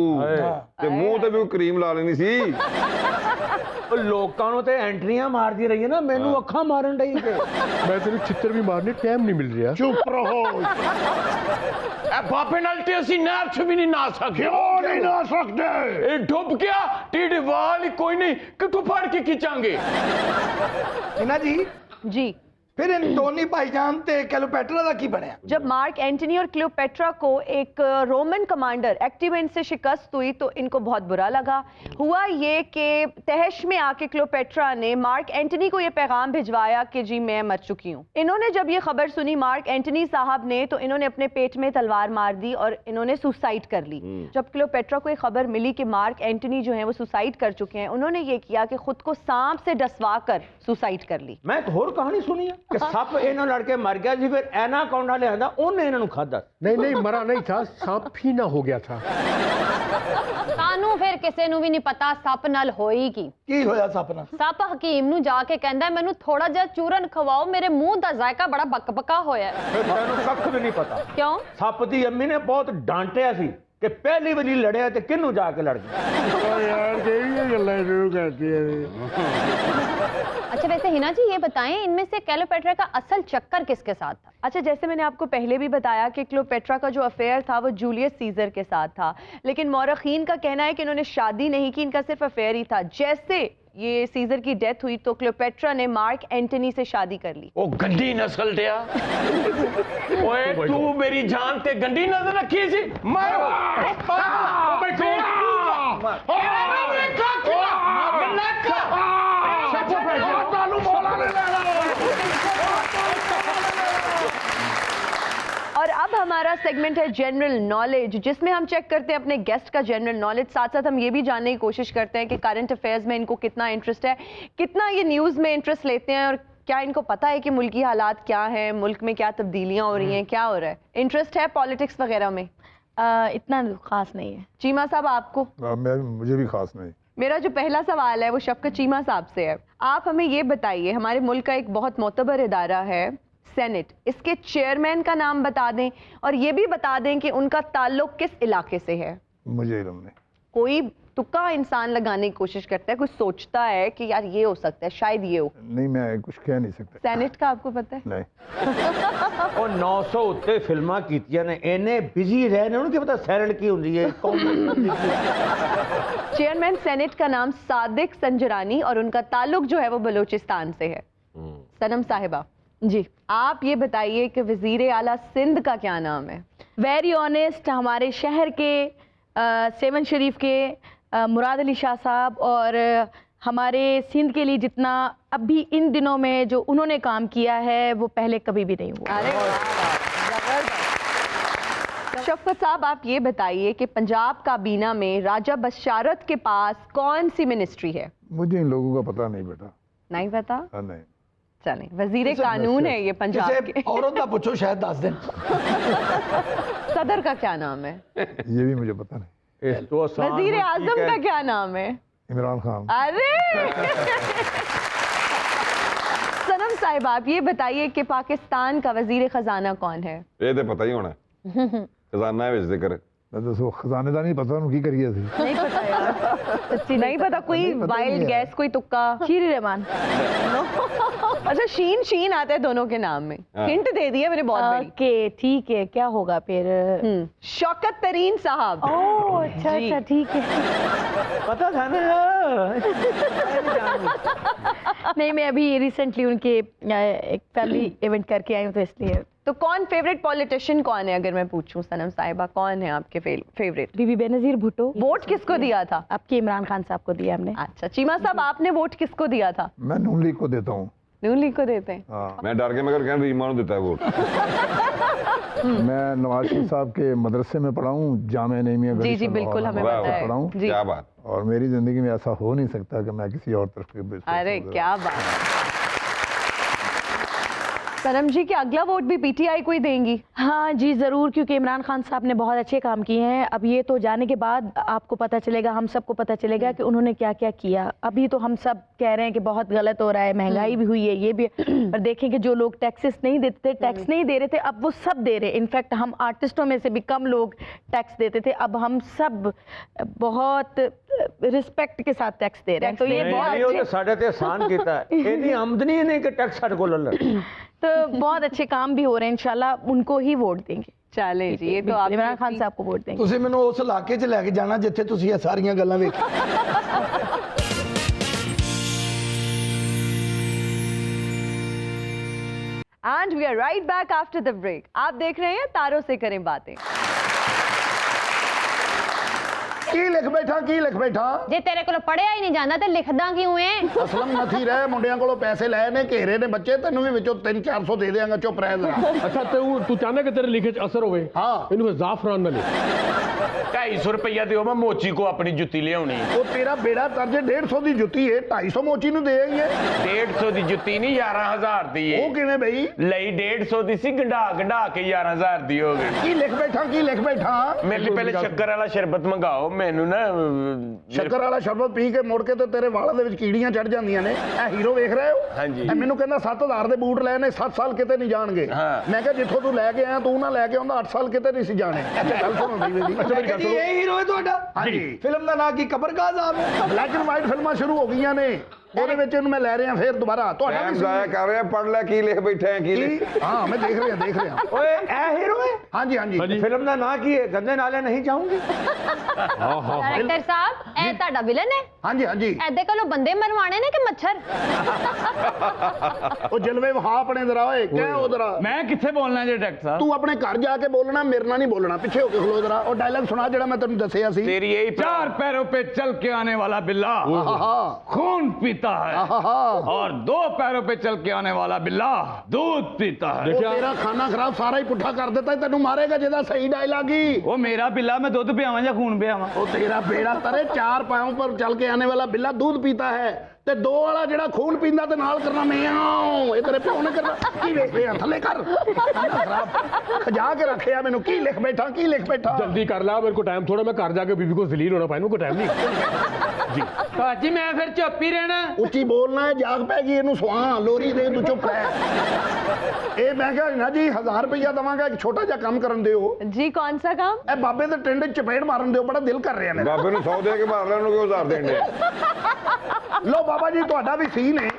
ਤੇ ਮੂੰਹ ਤੇ ਵੀ ਉਹ ਕਰੀਮ ਲਾ ਲੈਣੀ ਸੀ। ਉਹ ਲੋਕਾਂ ਨੂੰ ਤੇ ਐਂਟਰੀਆਂ ਮਾਰਦੀ ਰਹੀ ਹੈ ਨਾ, ਮੈਨੂੰ ਅੱਖਾਂ ਮਾਰਨ ਡਈ ਤੇ मैं तेरे चित्र भी मारने टाइम नहीं मिल रहा। चुप रहो। ए बापे नाल ते ਅਸੀਂ ਨਹਿਰ 'ਚ ਵੀ ਨਹੀਂ ਨਾ ਸਕਦੇ। क्यों नहीं ना सकते? ਇਹ ਡੁੱਬ ਗਿਆ ਟੀਡੇ ਵਾਲ ਹੀ ਕੋਈ ਨਹੀਂ, ਕਿੱਥੋਂ ਫੜ ਕੇ ਖਿੱਚਾਂਗੇ। हिना जी जी। फिर इन दोनों भाईजान ते क्लियोपेट्रा का की बनया? जब मार्क एंटनी और क्लियोपेट्रा को एक रोमन कमांडर एक्टिवेंट से शिकस्त हुई तो इनको बहुत बुरा लगा। हुआ ये कि तहश में आके क्लियोपेट्रा ने मार्क एंटनी को ये पैगाम भिजवाया कि जी मैं मर चुकी हूँ। इन्होंने जब ये खबर सुनी मार्क एंटनी साहब ने, तो इन्होंने अपने पेट में तलवार मार दी और इन्होंने सुसाइड कर ली। जब क्लियोपेट्रा को ये खबर मिली कि मार्क एंटनी जो है वो सुसाइड कर चुके हैं, उन्होंने ये किया कि खुद को सांप से डसवा कर सुसाइड कर ली। ਮੈਂ ਇੱਕ ਹੋਰ ਕਹਾਣੀ ਸੁਣੀ ਆ ਕਿ ਸੱਪ ਇਹਨਾਂ ਲੜ ਕੇ ਮਰ ਗਿਆ ਸੀ, ਫਿਰ ਐਨਾਕੋਂਡਾ ਲਿਆਂਦਾ, ਉਹਨੇ ਇਹਨਾਂ ਨੂੰ ਖਾਧਾ। नहीं नहीं मरा नहीं था, सांप ही ना हो गया था। ਸਾਨੂੰ ਫਿਰ ਕਿਸੇ ਨੂੰ ਵੀ ਨਹੀਂ ਪਤਾ ਸੱਪ ਨਾਲ ਹੋਈ ਕੀ। की होया सपना? ਸੱਪ ਹਕੀਮ ਨੂੰ ਜਾ ਕੇ ਕਹਿੰਦਾ ਮੈਨੂੰ ਥੋੜਾ ਜਿਹਾ ਚੂਰਨ ਖਵਾਓ, ਮੇਰੇ ਮੂੰਹ ਦਾ ਜ਼ਾਇਕਾ ਬੜਾ ਬਕਬਕਾ ਹੋਇਆ ਹੈ। ਫਿਰ ਤੈਨੂੰ ਕੱਖ ਵੀ ਨਹੀਂ ਪਤਾ। ਕਿਉਂ? ਸੱਪ ਦੀ ਅੰਮੀ ਨੇ ਬਹੁਤ ਡਾਂਟਿਆ ਸੀ ਕਿ ਪਹਿਲੀ ਵਾਰੀ ਲੜਿਆ ਤੇ ਕਿਹਨੂੰ ਜਾ ਕੇ ਲੜ ਗਿਆ। यार केड़ी गल्लां शुरू करती है। अच्छा वैसे हिना जी ये बताएं, इनमें से क्लियोपेट्रा का असल चक्कर किसके साथ था? अच्छा, जैसे मैंने आपको पहले भी बताया कि क्लियोपेट्रा का जो अफेयर था वो जूलियस सीजर के साथ था, लेकिन मौरखीन का कहना है कि इन्होंने शादी नहीं की, इनका सिर्फ अफेयर ही था। जैसे ये सीजर की डेथ हुई तो क्लियोपेट्रा ने मार्क एंटनी से शादी कर ली। ओ गंदी नस्ल दिया। ओए तू मेरी जान ते गंदी नजर रखी सी। मारो और अब हमारा सेगमेंट है जनरल नॉलेज, जिसमें हम चेक करते हैं अपने गेस्ट का जनरल नॉलेज। साथ साथ हम ये भी जानने की कोशिश करते हैं कि करंट अफेयर्स में इनको कितना इंटरेस्ट है, कितना ये न्यूज़ में इंटरेस्ट लेते हैं, और क्या इनको पता है कि मुल्की हालात क्या हैं, मुल्क में क्या तब्दीलियां हो रही हैं, क्या हो रहा है। इंटरेस्ट है पॉलिटिक्स वगैरह में? इतना खास नहीं है। चीमा साहब आपको? मुझे भी खास नहीं। मेरा जो पहला सवाल है वो शफकत चीमा साहब से है। आप हमें ये बताइए, हमारे मुल्क का एक बहुत मोतबर इदारा है सेनेट, इसके चेयरमैन का नाम बता दें और ये भी बता दें कि उनका ताल्लुक किस इलाके से है। मुझे इल्म नहीं। कोई तुक्का इंसान लगाने की कोशिश करता है, कुछ सोचता है कि यार ये हो सकता है, शायद ये हो। नहीं, मैं कुछ कह नहीं सकता। सेनेट का आपको पता है? नहीं। ਉਹ 900 ਉੱਤੇ ਫਿਲਮਾਂ ਕੀਤੀਆਂ ਨੇ, ਇੰਨੇ ਬਿਜ਼ੀ ਰਹੇ ਨੇ, ਉਹਨੂੰ ਕੀ ਪਤਾ ਸੈਨੇਟ ਕੀ ਹੁੰਦੀ ਹੈ, ਕੌਮ। चेयरमैन सेनेट का नाम सादिक संजरानी और उनका ताल्लुक जो है वो बलूचिस्तान से है। सनम साहिबा जी, आप ये बताइए कि वजीर आला सिंध का क्या नाम है? वेरी ऑनेस्ट, हमारे शहर के सेवन शरीफ के मुराद अली शाह साहब, और हमारे सिंध के लिए जितना अभी इन दिनों में जो उन्होंने काम किया है वो पहले कभी भी नहीं हुआ। अरे शफकत साहब आप ये बताइए कि पंजाब काबीना में राजा बशारत के पास कौन सी मिनिस्ट्री है? मुझे इन लोगों का पता नहीं बेटा। नहीं पता? नहीं। चलें, वजीर कानून है ये पंजाब किसी के। औरत का पूछो शायद 10 दिन। सदर का क्या नाम है? ये भी मुझे पता नहीं। ਇਸ ਤੋਂ ਆਸਾਨ वजीर ਹੁਣ ਕੀ आजम ਕਹਿ- का क्या नाम है? इमरान खान। अरे सनम साहिब आप ये बताइए कि पाकिस्तान का वजीर खजाना कौन है? ਇਹ ਤੇ ਪਤਾ ਹੀ ਹੋਣਾ। खजाना ਵਿੱਚ ਜ਼ਿਕਰ। मैं तो खजाने का नहीं पता की करिए थी। नहीं पता यार, सच्ची नहीं पता, कोई नहीं पता वाइल्ड नहीं है। गैस, कोई तुक्का? शीरी रहमान। अच्छा, शीन शीन आता है दोनों के नाम में। हाँ। हिंट दे दिया मैंने बहुत बड़ी। ओके ठीक है, क्या होगा फिर? शौकत तरीन साहब। ओह अच्छा जी। अच्छा ठीक है। पता था ना। नहीं, मैं अभी रिसेंटली उनके एक फैमिली इवेंट करके आई हूँ, तो इसलिए। तो कौन फेवरेट पॉलिटिशियन कौन है, अगर मैं पूछूं सनम साहिबा, कौन है आपके फेवरेट? बीबी बेनजीर भुट्टो। वोट किसको दिया था? आपके इमरान खान साहब को दिया हमने। अच्छा, चीमा साहब आपने वोट किसको दिया था? मैं नून लीग को देता हूँ। नून लीग को देते हैं। हाँ। ਮੈਂ ਡਰ ਕੇ ਮਗਰ ਕਹਿੰਦਾ ਰੀਮਾ ਨੂੰ ਦਿੱਤਾ ਵੋਟ। मैं नवाज शरीफ साहब के मदरसे में पढ़ा हूँ, जामे नईमिया जी जी बिल्कुल, हमें वाह, पता वाह, पढ़ा हूँ। है जी। क्या बात। और मेरी जिंदगी में ऐसा हो नहीं सकता कि मैं किसी और तरफ के अरे क्या बात। सनम जी के अगला वोट भी पीटीआई को ही देंगी? हाँ जी ज़रूर, क्योंकि इमरान खान साहब ने बहुत अच्छे काम किए हैं। अब ये तो जाने के बाद आपको पता चलेगा, हम सबको पता चलेगा कि उन्होंने क्या क्या किया। अभी तो हम सब कह रहे हैं कि बहुत गलत हो रहा है, महंगाई भी हुई है, ये भी पर देखें कि जो लोग टैक्सेस नहीं देते थे, टैक्स नहीं दे रहे थे, अब वो सब दे रहे। इनफैक्ट हम आर्टिस्टों में से भी कम लोग टैक्स देते थे, अब हम सब बहुत रिस्पेक्ट के साथ टैक्स दे रहे हैं। तो ये बहुत साढ़े ते आसान किया है, इतनी आमदनी नहीं कि टैक्स साढ़े को ले तो बहुत अच्छे काम भी हो रहे हैं। इंशाल्लाह उनको ही वोट देंगे। चले जी, ये तो आप इमरान खान साहब को वोट देंगे। ਤੁਸੀਂ ਮੈਨੂੰ ਉਸ ਇਲਾਕੇ 'ਚ ਲੈ ਕੇ ਜਾਣਾ ਜਿੱਥੇ ਤੁਸੀਂ ਇਹ ਸਾਰੀਆਂ ਗੱਲਾਂ ਵੇਖ and we are right back after the break. आप देख रहे हैं तारों से करें बातें। ਕੀ ਲਿਖ ਬੈਠਾ ਜੇ ਤੇਰੇ ਕੋਲ ਪੜਿਆ ਹੀ ਨਹੀਂ ਜਾਂਦਾ ਤੇ ਲਿਖਦਾ ਕਿਉਂ ਏ? ਅਸਲਮ ਨਥੀ ਰਹਿ ਮੁੰਡਿਆਂ ਕੋਲੋਂ ਪੈਸੇ ਲਏ ਨੇ, ਘੇਰੇ ਨੇ ਬੱਚੇ, ਤੈਨੂੰ ਵੀ ਵਿੱਚੋਂ 300-400 ਦੇ ਦੇਵਾਂਗਾ, ਚੁੱਪ ਰਹਿ ਜਰਾ। ਅੱਛਾ ਤੂੰ ਚਾਹਨਾ ਕਿ ਤੇਰੇ ਲਿਖੇ 'ਚ ਅਸਰ ਹੋਵੇ? ਹਾਂ। ਇਹਨੂੰ ਫਿਰ ਜ਼ਾਫਰਾਨ ਨਾਲ ਲਿਖ। 250 ਰੁਪਈਆ ਦਿਓ, ਮੈਂ ਮੋਚੀ ਕੋ ਆਪਣੀ ਜੁੱਤੀ ਲਿਆਉਣੀ। ਉਹ ਤੇਰਾ ਬੇੜਾ ਤਰਜੇ 150 ਦੀ ਜੁੱਤੀ ਏ, 250 ਮੋਚੀ ਨੂੰ ਦੇ ਆਈਏ। 150 ਦੀ ਜੁੱਤੀ ਨਹੀਂ 11000 ਦੀ ਏ। ਉਹ ਕਿਵੇਂ ਬਈ? ਲਈ 150 ਦੀ ਸੀ, ਗੰਢਾ ਕੇ 11000 ਦੀ ਹੋ ਗਈ। ਕੀ ਲਿਖ ਬੈਠਾ? ਮੇਰੇ ਲਈ ਪਹਿਲੇ ਸ਼ੱਕਰ ਵਾਲਾ ਸ਼ਰਬਤ ਮੰਗਾਓ, ਮੈਨੂੰ ਨਾ ਸ਼ੱਕਰ ਵਾਲਾ ਸ਼ਰਬਤ ਪੀ ਕੇ ਮੁੜ ਕੇ ਤੇ ਤੇਰੇ ਵਾਲਾਂ ਦੇ ਵਿੱਚ ਕੀੜੀਆਂ ਚੜ ਜਾਂਦੀਆਂ ਨੇ। ਇਹ ਹੀਰੋ ਵੇਖ ਰਹੇ ਹੋ? ਹਾਂਜੀ। ਇਹ ਮੈਨੂੰ ਕਹਿੰਦਾ 7000 ਦੇ ਬੂਟ ਲਏ ਨੇ, 7 ਸਾਲ ਕਿਤੇ ਨਹੀਂ ਜਾਣਗੇ। ਹਾਂ। ਮੈਂ ਕਿਹਾ ਜਿੱਥੋਂ ਤੂੰ ਲੈ ਕੇ ਆਇਆ ਤੂੰ ਨਾ ਲੈ ਕੇ ਆਉਂਦਾ, 8 ਸਾਲ ਕਿਤੇ ਨਹੀਂ ਸੀ ਜਾਣੇ। ਅੱਛਾ ਗੱਲ ਸੁਣੋ ਬਈ ਮੇਰੀ। ਅੱਛਾ ਮੇਰੀ ਗੱਲ ਸੁਣੋ, ਇਹ ਹੀਰੋ ਹੈ ਤੁਹਾਡਾ? ਹਾਂਜੀ। ਫਿਲਮ ਦਾ ਨਾਂ ਕੀ? ਕਬਰ ਕਾ ਆਜ਼ਾਬ ਹੈ? ਬਲੈਕ ਐਂਡ ਵਾਈਟ ਫਿਲਮਾਂ ਸ਼ੁਰੂ ਹੋ ਗਈਆਂ ਨੇ, ਉਹਦੇ ਵਿੱਚ ਇਹਨੂੰ ਮੈਂ ਲੈ ਰਿਹਾ ਫੇਰ ਦੁਬਾਰਾ। ਤੁਹਾਡਾ ਟਾਈਮ ਵੀ ਜ਼ਾਇਆ ਕਰ ਰਿਹਾ, ਪੜ ਲੈ ਕੀ ਲਿਖ ਬੈਠਾ ਹੈ, ਕੀ ਲਿਖ। ਹਾਂ ਮੈਂ ਦੇਖ ਰਿਹਾ। ओए ए हीरो है? ਹਾਂਜੀ। फिल्म का ना की है, गंदे नाले नहीं जाऊंगी। ਡਾਇਰੈਕਟਰ ਸਾਹਿਬ ਇਹ ਤੁਹਾਡਾ ਵਿਲਨ ਹੈ? ਹਾਂਜੀ। ਐਦੇ ਕੋਲੋਂ ਬੰਦੇ ਮਰਵਾਣੇ ਨੇ ਕਿ ਮੱਛਰ? ਉਹ ਜਲਵੇ ਵਹਾ ਆਪਣੇ ਜ਼ਰਾ, ਓਏ ਕਹਿ ਉਹ ਜ਼ਰਾ। ਮੈਂ ਕਿੱਥੇ ਬੋਲਣਾ ਜੇ ਡਾਕਟਰ ਸਾਹਿਬ? ਤੂੰ ਆਪਣੇ ਘਰ ਜਾ ਕੇ ਬੋਲਣਾ, ਮੇਰੇ ਨਾਲ ਨਹੀਂ ਬੋਲਣਾ। ਪਿੱਛੇ ਹੋ ਕੇ ਖਲੋ ਜ਼ਰਾ। ਉਹ ਡਾਇਲੌਗ ਸੁਣਾ ਜਿਹੜਾ ਮੈਂ ਤੈਨੂੰ ਦੱਸਿਆ ਸੀ। तेरी यही 4 पैरों पे चल के आने वाला बिल्ला खून पीता है, और 2 पैरों पे चल के आने वाला बिल्ला दूध पीता है। ਉਹ ਤੇਰਾ ਖਾਣਾ ਖਰਾਬ ਸਾਰਾ ਹੀ ਪੁੱਠਾ ਕਰ ਦਿੱਤਾ, ਤੈਨੂੰ ਮਾਰੇਗਾ ਜਿਹਦਾ ਸਹੀ ਡਾਇਲੌਗ ਹੀ। वो मेरा बिल्ला, मैं दूध पियावा या खून पियावा? ਉਹ ਤੇਰਾ ਬੇੜਾ ਤਰੇ 4 ਪਾयों पर चल के आने वाला बिल्ला दूध पीता है, ਤੇ 2 ਵਾਲਾ ਜਿਹੜਾ ਖੂਨ ਪੀਂਦਾ ਤੇ ਨਾਲ ਕਰਨਾ ਮਿਆਉ। ਇਹ ਤੇਰੇ ਪਿਓ ਨੇ ਕਰਨਾ। ਕੀ ਵੇਖ ਰਿਹਾ? ਥੱਲੇ ਕਰ। ਖਾਣਾ ਖਰਾਬ ਖਜਾ ਕੇ ਰੱਖਿਆ ਮੈਨੂੰ। ਕੀ ਲਿਖ ਬੈਠਾ? जल्दी कर ला, मेरे को टाइम थोड़ा, मैं घर जाके बीबी को जलील होना पाए, मेरे को टाइम नहीं। जी भाजी मैं फिर चुप ही रहना। ਉੱਚੀ ਬੋਲਣਾ ਹੈ, ਜਾਗ ਪੈ ਗਈ ਇਹਨੂੰ ਸੁਆ ਲੋਰੀ ਦੇ, ਤੂੰ ਚੁੱਪ ਰਹਿ। ਇਹ ਮੈਂ ਕਿਹਾ ਨਾ ਜੀ 1000 ਰੁਪਇਆ ਦਵਾਂਗਾ, ਇੱਕ ਛੋਟਾ ਜਿਹਾ ਕੰਮ ਕਰਨ ਦਿਓ। जी कौन सा काम? ਇਹ ਬਾਬੇ ਦੇ ਟਿੰਡੇ 'ਚ ਚਪੇੜ ਮਾਰਨ ਦਿਓ, ਬੜਾ ਦਿਲ ਕਰ ਰਿਹਾ ਮੇਰਾ। ਬਾਬੇ ਨੂੰ 100 ਦੇ ਕੇ ਮਾਰ ਲੈਣ ਨੂੰ ਕਿਉਂ ਉਧਾਰ ਦੇਣ ਦੇ? ਲੋ ਬਾਬਾ ਜੀ ਤੁਹਾਡਾ ਵੀ ਸੀਨ ਹੈ।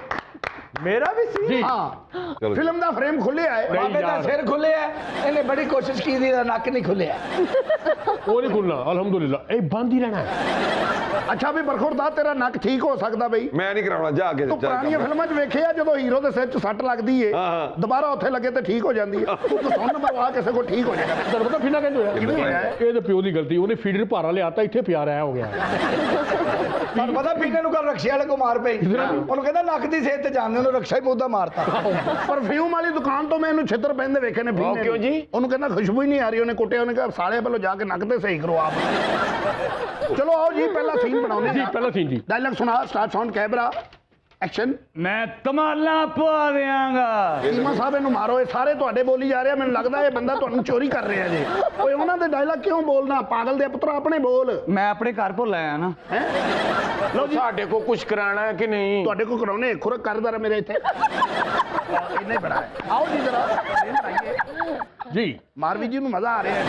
मेरा भी सी। ਹਾਂ ਚਲੋ ਜੀ। ਫਿਲਮ ਦਾ ਫਰੇਮ ਖੁੱਲਿਆ ਹੈ। ਬਾਬੇ ਦਾ ਸਿਰ ਖੁੱਲਿਆ, ਇਹਨੇ ਬੜੀ ਕੋਸ਼ਿਸ਼ ਕੀਤੀ, ਇਹਦਾ ਨੱਕ ਨਹੀਂ ਖੁੱਲਿਆ। वो नहीं खुलना, अल्हम्दुलिल्लाह। ए बंद ही रहना है। ਅੱਛਾ ਵੀ ਬਰਖੁਰਦਾ ਤੇਰਾ ਨੱਕ ਠੀਕ ਹੋ ਸਕਦਾ ਬਈ। ਮੈਂ ਨਹੀਂ ਕਰਾਉਣਾ, ਜਾ ਕੇ ਤੂੰ ਪੁਰਾਣੀਆਂ ਫਿਲਮਾਂ 'ਚ ਵੇਖਿਆ ਜਦੋਂ ਹੀਰੋ ਦੇ ਸਿਰ 'ਚ ਸੱਟ ਲੱਗਦੀ ਏ, ਹਾਂ। ਦੁਬਾਰਾ ਉੱਥੇ ਲੱਗੇ ਤੇ ਠੀਕ ਹੋ ਜਾਂਦੀ ਏ। ਤੂੰ ਸੁਣ ਮਰਵਾ ਕਿਸੇ ਕੋਲ ਠੀਕ ਹੋ ਜਾਏਗਾ। ਤੈਨੂੰ ਪਤਾ ਫਿਨਾ ਕਹਿੰਦੇ ਕਿਵੇਂ ਹੋਇਆ? ਹੋਇਆ? ਇਹ ਤਾਂ ਪਿਓ ਦੀ ਗਲਤੀ, ਉਹਨੇ ਫੀਡਰ ਭਾਰਾ ਲਿਆਤਾ, ਇੱਥੇ ਪਿਆ ਰਿਹਾ ਹੋ ਗਿਆ। ਤੁਹਾਨੂੰ ਪਤਾ ਪੀਨੇ ਨੂੰ ਕੱਲ ਰਕਸ਼ੇ ਵਾਲੇ ਕੋ ਮਾਰ ਪਈ, ਉਹਨੂੰ ਕਹਿੰਦਾ ਨੱਕ ਦੀ ਸਿਹਤ ਤੇ ਜਾਣਦੇ, ਉਹਨੂੰ ਰਕਸ਼ਾ ਹੀ ਮੁੱਦਾ ਮਾਰਤਾ। ਪਰਫਿਊਮ ਵਾਲੀ ਦੁਕਾਨ ਤੋਂ ਮੈਂ ਇਹਨੂੰ ਛਿੱਤਰ ਪੈਂਦੇ ਵੇਖੇ ਨੇ ਪੀਨੇ। ਕਿਉਂ ਜੀ? ਉਹਨੂੰ ਕਹਿੰਦਾ ਖੁਸ਼ਬੂ ਹੀ ਨਹੀਂ ਆ ਰਹੀ, ਉਹਨੇ ਕੁੱਟਿਆ, ਉਹਨੇ ਕਿਹਾ ਸਾਲੇ ਵੱਲੋਂ ਜਾ ਕੇ ਨੱਕ ਤੇ ਸਹੀ ਕਰੋ ਆਪ। ਚਲੋ ਆਓ ਜੀ ਪਹਿਲਾ ਸੀਨ ਬਣਾਉਂਦੇ जी पहला सीन जी। ਡਾਇਲੌਗ ਸੁਣਾ, ਸਟਾਰਟ ਸਾਊਂਡ ਕੈਮਰਾ ਐਕਸ਼ਨ। मैं तमाला पवा देंगा। ਚੀਮਾ ਸਾਹਿਬ ਇਹਨੂੰ ਮਾਰੋ, ਇਹ ਸਾਰੇ ਤੁਹਾਡੇ ਬੋਲੀ ਜਾ ਰਿਹਾ, ਮੈਨੂੰ ਲੱਗਦਾ ਇਹ ਬੰਦਾ ਤੁਹਾਨੂੰ ਚੋਰੀ ਕਰ ਰਿਹਾ ਜੇ। ਓਏ ਉਹਨਾਂ ਦੇ ਡਾਇਲੌਗ ਕਿਉਂ ਬੋਲਣਾ? ਪਾਗਲ ਦੇ ਪੁੱਤਰਾ ਆਪਣੇ ਬੋਲ। मैं अपने घर भुल आया ना। ਲਓ ਜੀ साडे को कुछ कराना है कि नहीं? ਤੁਹਾਡੇ ਕੋ ਕਰਾਉਣੇ ਖੁਰਕ ਕਰਦਾ ਰ ਮੇਰੇ ਇੱਥੇ ਇੰਨਾ ਹੀ ਬੜਾ ਹੈ। ਆਓ ਜੀ ਜਰਾ जी ਮਾਰਵੀ ਜੀ ਨੂੰ ਮਜ਼ਾ ਆ ਰਿਹਾ ਹੈ।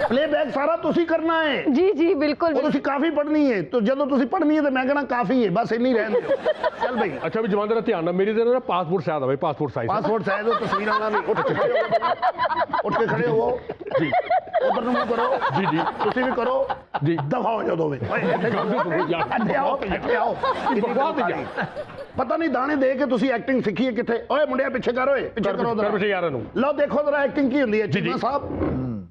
ਪਲੇਬੈਕ ਸਾਰਾ ਤੁਸੀਂ ਕਰਨਾ ਹੈ। जी जी बिल्कुल ਉਹ ਤੁਸੀਂ ਕਾਫੀ ਪੜ੍ਹਨੀ ਹੈ, ਤੇ ਜਦੋਂ ਤੁਸੀਂ ਪੜ੍ਹਨੀ ਹੈ ਤੇ ਮੈਂ ਕਹਿਣਾ ਕਾਫੀ ਹੈ, ਬਸ ਇੰਨੀ ਰਹਿਣ ਦਿਓ। ਚੱਲ ਬਈ अच्छा भी जवान, तेरा ध्यान ना, मेरी तेरा पासपोर्ट शायद है भाई, पासपोर्ट साइज। ਪਾਸਪੋਰਟ ਸਾਈਜ਼ ਉਹ ਤਸਵੀਰਾਂ ਵਾਲਾ ਨਹੀਂ। ਉੱਠ ਕੇ ਖੜੇ ਹੋ, ਉੱਠ ਕੇ ਖੜੇ ਹੋ जी ਉਧਰ ਨੂੰ ਮੂੰਹ ਕਰੋ। जी ਤੁਸੀਂ ਵੀ ਕਰੋ जी। ਦਫਾ ਹੋ ਜਾਓ ਦੋਵੇਂ। ਓਏ ਇੱਥੇ ਆਓ, ਇੱਥੇ ਆਓ। ਪਤਾ ਨਹੀਂ ਦਾਣੇ ਦੇ ਕੇ ਤੁਸੀਂ ਐਕਟਿੰਗ ਸਿੱਖੀ ਹੈ ਕਿੱਥੇ? ਓਏ ਮੁੰਡਿਆ ਪਿੱਛੇ ਕਰ, ਓਏ ਪਿੱਛੇ ਕਰੋ कर पिछे यार नू। ਲਓ ਦੇਖੋ ਜ਼ਰਾ ਐਕਟਿੰਗ ਕੀ ਹੁੰਦੀ ਹੈ। ਚੀਮਾ ਸਾਹਿਬ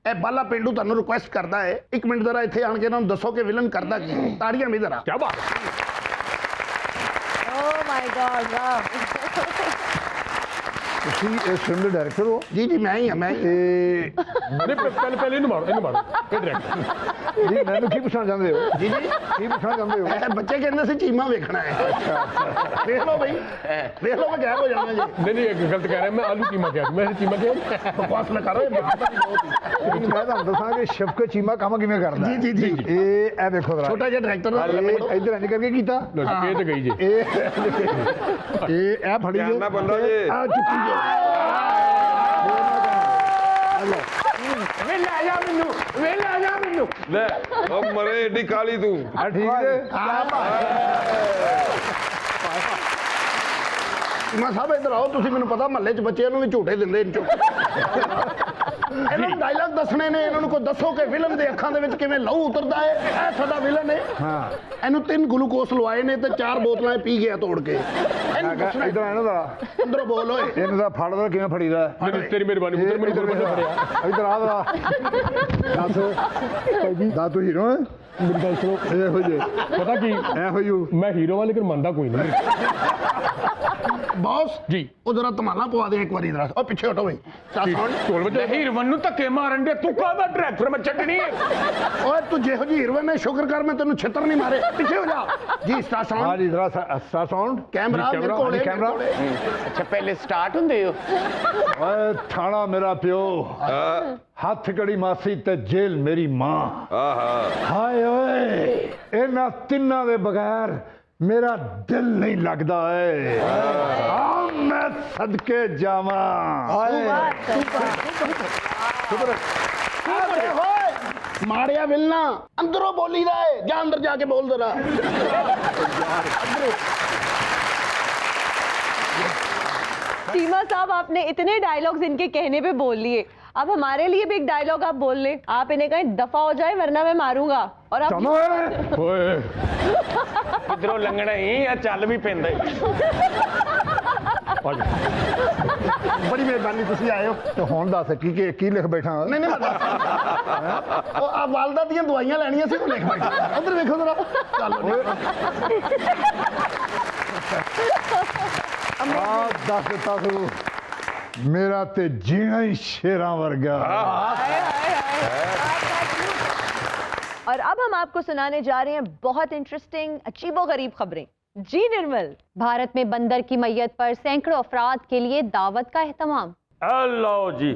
ਇਹ ਬਾਲਾ ਪਿੰਡੂ ਤੁਹਾਨੂੰ ਰਿਕੁਐਸਟ ਕਰਦਾ ਹੈ, 1 ਮਿੰਟ ਜ਼ਰਾ ਇੱਥੇ ਆਣ ਕੇ ਇਹਨਾਂ ਨੂੰ ਦੱਸੋ ਕਿ ਵਿਲਨ ਕਰਦਾ ਕੀ ਹੈ। ਤਾੜੀਆਂ ਵੀ ਜ਼ਰਾ। क्या बात है? Oh my God, wow. ਤੁਸੀਂ ਇਸ ਫਿਲਮ ਦੇ ਡਾਇਰੈਕਟਰ ਹੋ? ਜੀ ਜੀ ਮੈਂ ਹੀ ਹਾਂ, ਮੈਂ ਹੀ। ਇਹ नहीं पहले इन्हें मारो, इन्हें मारो, ये डायरेक्टर। जी मैंने की पूछना चाहते हो जी जी की पूछना चाहते हो ਇਹ ਬੱਚੇ ਕਹਿੰਦੇ ਸੀ ਚੀਮਾ ਵੇਖਣਾ ਹੈ ਦੇਖ ਲਓ ਬਈ ਦੇਖ ਲਓ ਮੈਂ ਗਾਇਬ ਹੋ ਜਾਣਾ ਜੀ नहीं नहीं एक गलत कह रहे हैं मैं आलू कीमा कह मैं कीमा कह ਬਕਵਾਸ ਨਾ ਕਰੋ ਇਹ ਬਾਤ ਤਾਂ ਬਹੁਤ ਹੀ मैं ਤੁਹਾਨੂੰ ਦੱਸਾਂਗੇ ਸ਼ਫਕਤ ਚੀਮਾ ਕੰਮ ਕਿਵੇਂ ਕਰਦਾ ਜੀ, ਜੀ, ਜੀ। ਇਹ ਦੇਖੋ ਜ਼ਰਾ ਛੋਟਾ ਜਿਹਾ ਡਾਇਰੈਕਟਰ ਇਧਰ ਇੰਜ ਕਰਕੇ ਕੀਤਾ ये तो गई जी ਇਹ ਫੜੀ ਧਿਆਨ ਨਾਲ ਬੰਦਾ ਜੀ ਆ ਚੁੱਕੀ ਜੇ वे ले जा मेनू वे ले जा मेनू ਲੈ ਉਹ ਮਰੇ ਏਡੀ ਕਾਲੀ ਤੂੰ ਆ ਠੀਕ ਹੈ ਚੀਮਾ ਸਾਹਿਬ ਇੱਧਰ ਆਓ ਤੁਸੀਂ ਮੈਨੂੰ ਪਤਾ ਮਹੱਲੇ 'ਚ ਬੱਚਿਆਂ ਨੂੰ ਵੀ ਝੂਠੇ ਦਿੰਦੇ ਨੇ ਚੁੱਪ ਇਹਨਾਂ ਨੂੰ ਡਾਇਲੌਗ ਦੱਸਣੇ ਨੇ ਇਹਨਾਂ ਨੂੰ ਕੋਈ ਦੱਸੋ ਕਿ ਫਿਲਮ ਦੇ ਅੱਖਾਂ ਦੇ ਵਿੱਚ ਕਿਵੇਂ ਲਹੂ ਉਤਰਦਾ ਹੈ ਇਹ ਸਾਡਾ ਵਿਲਨ ਹੈ ਹਾਂ ਇਹਨੂੰ 3 ਗਲੂਕੋਸ ਲਵਾਏ ਨੇ ਤੇ 4 ਬੋਤਲਾਂ ਇਹ ਪੀ ਗਿਆ ਤੋੜ ਕੇ ਇਹਨੂੰ ਦੱਸਣਾ ਇਧਰ ਇਹਨਾਂ ਦਾ ਅੰਦਰੋਂ ਬੋਲ ਓਏ ਇਹਨਾਂ ਦਾ ਫੜਦਾ ਕਿਵੇਂ ਫੜੀਦਾ मेरी तेरी मेहरबानी पुत्र मेरे को बंदा फड़िया ਇਧਰ ਆ ਦਾ ਦੱਸ ਭਾਈ ਜੀ ਦਾ ਤੂੰ ਹੀਰੋ ਹੈ मेरी गल सुनो ਇਹ ਹੋ ਜੇ पता की ਐ ਹੋਈਓ मैं हीरो वाले लेकिन मानता कोई नहीं ਬੌਸ जी ਉਹ ਜਰਾ ਧਮਾਲਾ ਪਵਾ ਦੇ ਇੱਕ ਵਾਰੀ ਜਰਾ ਓ ਪਿੱਛੇ ਹਟੋ ਬਈ ਚੱਲ ਸੁਣ ਢੋਲ ਵਜੇ ਹੀਰਵਨ ਨੂੰ ਧੱਕੇ ਮਾਰਨ ਦੇ ਤੂੰ ਕਾਹਦਾ ਡਾਇਰੈਕਟਰ ਮੈਂ ਛੱਡਣੀ ਓਏ ਤੂੰ ਜਿਹੋ ਜਿਹੀ ਹੀਰੋਇਨ ਹੈ ਸ਼ੁਕਰ ਕਰ ਮੈਂ ਤੈਨੂੰ ਛਿੱਤਰ ਨਹੀਂ ਮਾਰੇ ਪਿੱਛੇ ਹੋ ਜਾ ਜੀ ਸਟਾਰ ਹਾਂ ਸਾਊਂਡ ਜੀ ਜ਼ਰਾ ਸਾ ਸਾਊਂਡ ਕੈਮਰਾ ਮੇਰੇ ਕੋਲ ਹੈ ਕੈਮਰਾ ਅੱਛਾ ਪਹਿਲੇ ਸਟਾਰਟ ਹੁੰਦੇ ਹੋ ਓਏ ਥਾਣਾ ਮੇਰਾ ਪਿਓ ਹੱਥ ਕੜੀ ਮਾਸੀ ਤੇ ਜੇਲ੍ਹ ਮੇਰੀ ਮਾਂ ਆਹਾ ਹਾਏ ਓਏ ਇਹਨਾਂ ਤਿੰਨਾਂ ਦੇ ਬਗੈਰ ਮੇਰਾ ਦਿਲ ਨਹੀਂ ਲੱਗਦਾ ਏ ਆ ਮੈਂ ਸਦਕੇ ਜਾਵਾਂ ਹਾਏ ਮਾਰਿਆ ਵਿਲਨਾ ਅੰਦਰੋਂ ਬੋਲੀਦਾ ਏ ਜਾਂ ਅੰਦਰ ਜਾ ਕੇ ਬੋਲ ਦੇਣਾ चीमा साहब आपने इतने डायलॉग्स इनके कहने पे बोल लिए, अब हमारे लिए भी एक डायलॉग आप बोल ले। आप इन्हें कहें दफा हो जाए वरना मैं मारूंगा। और आप ਚਮੋ ਓਏ ਕਿਧਰੋਂ ਲੰਘਣਾ ਹੀ ਆ ਚੱਲ ਵੀ ਪੈਂਦਾ ਬੜੀ ਮਿਹਰਬਾਨੀ ਤੁਸੀਂ ਆਏ ਹੋ ਤੇ ਹੁਣ ਦੱਸ ਕੀ ਲਿਖ ਬੈਠਾ ਨਹੀਂ ਨਹੀਂ ਉਹ ਆ ਵਾਲਦਾ ਦੀਆਂ ਦਵਾਈਆਂ ਲੈਣੀਆਂ ਸੀ ਉਹ ਲਿਖ ਬੈਠਾ ਉਧਰ ਵੇਖੋ ਜਰਾ ਚੱਲ ਆ ਦੱਸ ਦਿੱਤਾ ਤੂੰ ਮੇਰਾ ਤੇ ਜੀਣਾ ਹੀ ਸ਼ੇਰਾਂ ਵਰਗਾ और अब हम आपको सुनाने जा रहे हैं बहुत इंटरेस्टिंग अजीबोगरीब खबरें। जी निर्मल। भारत में बंदर की मैयत पर सैकड़ों अफराद के लिए दावत का एहतमाम। लो जी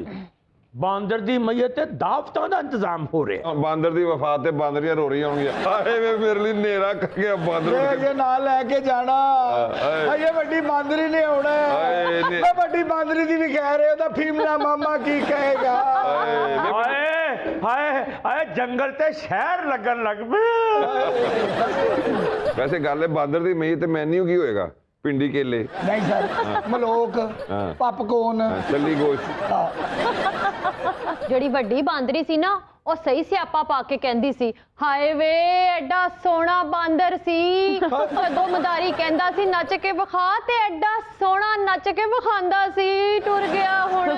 ਬਾਂਦਰ ਦੀ ਮਈਤ ਤੇ ਦਾਵਤਾਂ ਦਾ ਇੰਤਜ਼ਾਮ ਹੋ ਰਿਹਾ। ਬਾਂਦਰ ਦੀ ਵਫਾਤ ਤੇ ਬਾਂਦਰੀਆਂ ਰੋ ਰਹੀਆਂ ਹੋਣਗੀਆਂ ਹਾਏ ਵੇ ਮੇਰੇ ਲਈ ਨੇਰਾ ਕਰ ਗਿਆ ਬਾਂਦਰ ਇਹ ਨਾਲ ਲੈ ਕੇ ਜਾਣਾ ਇਹ ਵੱਡੀ ਬਾਂਦਰੀ ਨੇ ਆਉਣਾ ਮੈਂ ਵੱਡੀ ਬਾਂਦਰੀ ਦੀ ਵੀ ਕਹਿ ਰਹੇ ਉਹਦਾ ਫੀਮਲਾ ਮਾਮਾ ਕੀ ਕਹੇਗਾ ਹਾਏ ਹਾਏ ਹਾਏ ਜੰਗਲ ਤੇ ਸ਼ਹਿਰ ਲੱਗਣ ਲੱਗ ਪਏ। ਵੈਸੇ ਗੱਲ ਹੈ ਬਾਂਦਰ ਦੀ ਮਈ ਤੇ ਮੈਨੂ ਕੀ ਹੋਏਗਾ ਪਿੰਡੀ ਕੇਲੇ ਨਹੀਂ ਸਰ ਮਲੋਕ ਪਪਕੋਰਨ ਚੱਲੀ ਗੋਸ਼ਤ ਜਿਹੜੀ ਵੱਡੀ ਬਾਂਦਰੀ ਸੀ ਨਾ ਉਹ ਸਹੀ ਸਿਆਪਾ ਪਾ ਕੇ ਕਹਿੰਦੀ ਸੀ ਹਾਏ ਵੇ ਐਡਾ ਸੋਹਣਾ ਬਾਂਦਰ ਸੀ ਜਦੋਂ ਮਦਾਰੀ ਕਹਿੰਦਾ ਸੀ ਨੱਚ ਕੇ ਵਿਖਾ ਤੇ ਐਡਾ ਸੋਹਣਾ ਨੱਚ ਕੇ ਵਿਖਾਉਂਦਾ ਸੀ ਟੁਰ ਗਿਆ ਹੁਣ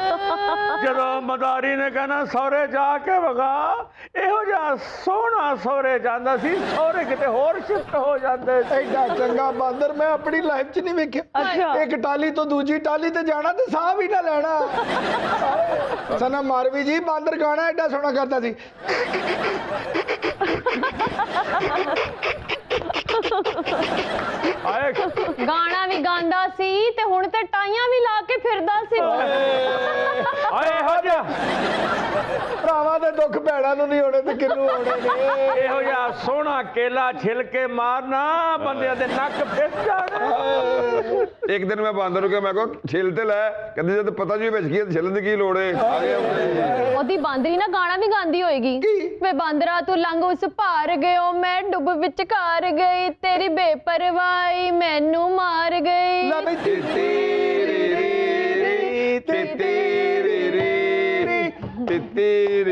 ਜਦੋਂ ਮਦਾਰੀ ਨੇ ਕਹਿਣਾ ਸਹੁਰੇ ਜਾ ਕੇ ਵਗਾ ਇਹੋ ਜਿਹਾ ਸੋਹਣਾ ਸਹੁਰੇ ਜਾਂਦਾ ਸੀ ਸਹੁਰੇ ਕਿਤੇ ਹੋਰ ਸ਼ਿਫਟ ਹੋ ਜਾਂਦੇ ਐਡਾ ਚੰਗਾ ਬਾਂਦਰ ਮੈਂ ਆਪਣੀ ਲਾਈਫ 'ਚ ਨਹੀਂ ਵੇਖਿਆ ਇੱਕ ਟਾਲੀ ਤੋਂ ਦੂਜੀ ਟਾਲੀ ਤੇ ਜਾਣਾ ਤੇ ਸਾਹ ਵੀ ਨਾ ਲੈਣਾ ਸਨਾ ਮਾਰਵੀ ਜੀ ਬਾਂਦਰ ਗਾਣਾ ਐਡਾ ਸੋਹਣਾ ਕਰਦਾ ਸੀ ਆਏ ਗਾਣਾ ਵੀ ਗਾਉਂਦਾ ਸੀ ਤੇ ਹੁਣ ਤੇ ਟਾਈਆਂ ਵੀ ਲਾ ਕੇ ਫਿਰਦਾ ਸੀ ਆਏ ਇਹੋ ਜਿਹਾ ਭਰਾਵਾਂ ਦੇ ਦੁੱਖ ਭੈਣਾਂ ਨੂੰ ਨਹੀਂ ਹੋਣੇ ਤੇ ਕਿੰਨੂੰ ਹੋਣੇ ਨੇ ਇਹੋ ਜਿਹਾ ਸੋਹਣਾ ਕੇਲਾ ਛਿਲ ਕੇ ਮਾਰਨਾ ਬੰਦਿਆਂ ਦੇ ਨੱਕ ਫਿਸ ਜਾਣੇ। ਇੱਕ ਦਿਨ ਮੈਂ ਬਾਂਦਰ ਨੂੰ ਕਿਹਾ ਮੈਂ ਕਿਹਾ ਛਿਲ ਤੇ ਲੈ ਕਹਿੰਦੇ ਜਦ ਪਤਾ ਜੀ ਵਿੱਚ ਕੀ ਹੈ ਛਿਲਣ ਦੀ ਕੀ ਲੋੜ ਹੈ ਆ ਗਿਆ ਉਹਦੀ ਬਾਂਦਰੀ ਨਾ ਗਾਣਾ ਵੀ ਗਾਉਂਦੀ ਹੋਏਗੀ ਵੇ ਬਾਂਦਰਾ ਤੂੰ ਲੰਘ ਉਸ ਪਾਰ ਗਿਓ ਮੈਂ ਡੁੱਬ ਵਿਚਕਾਰ ਗਈ ਤੇਰੀ ਬੇਪਰਵਾਹੀ ਮੈਨੂੰ ਮਾਰ ਗਈ ਲੈ ਬਈ ਤੇਰੀ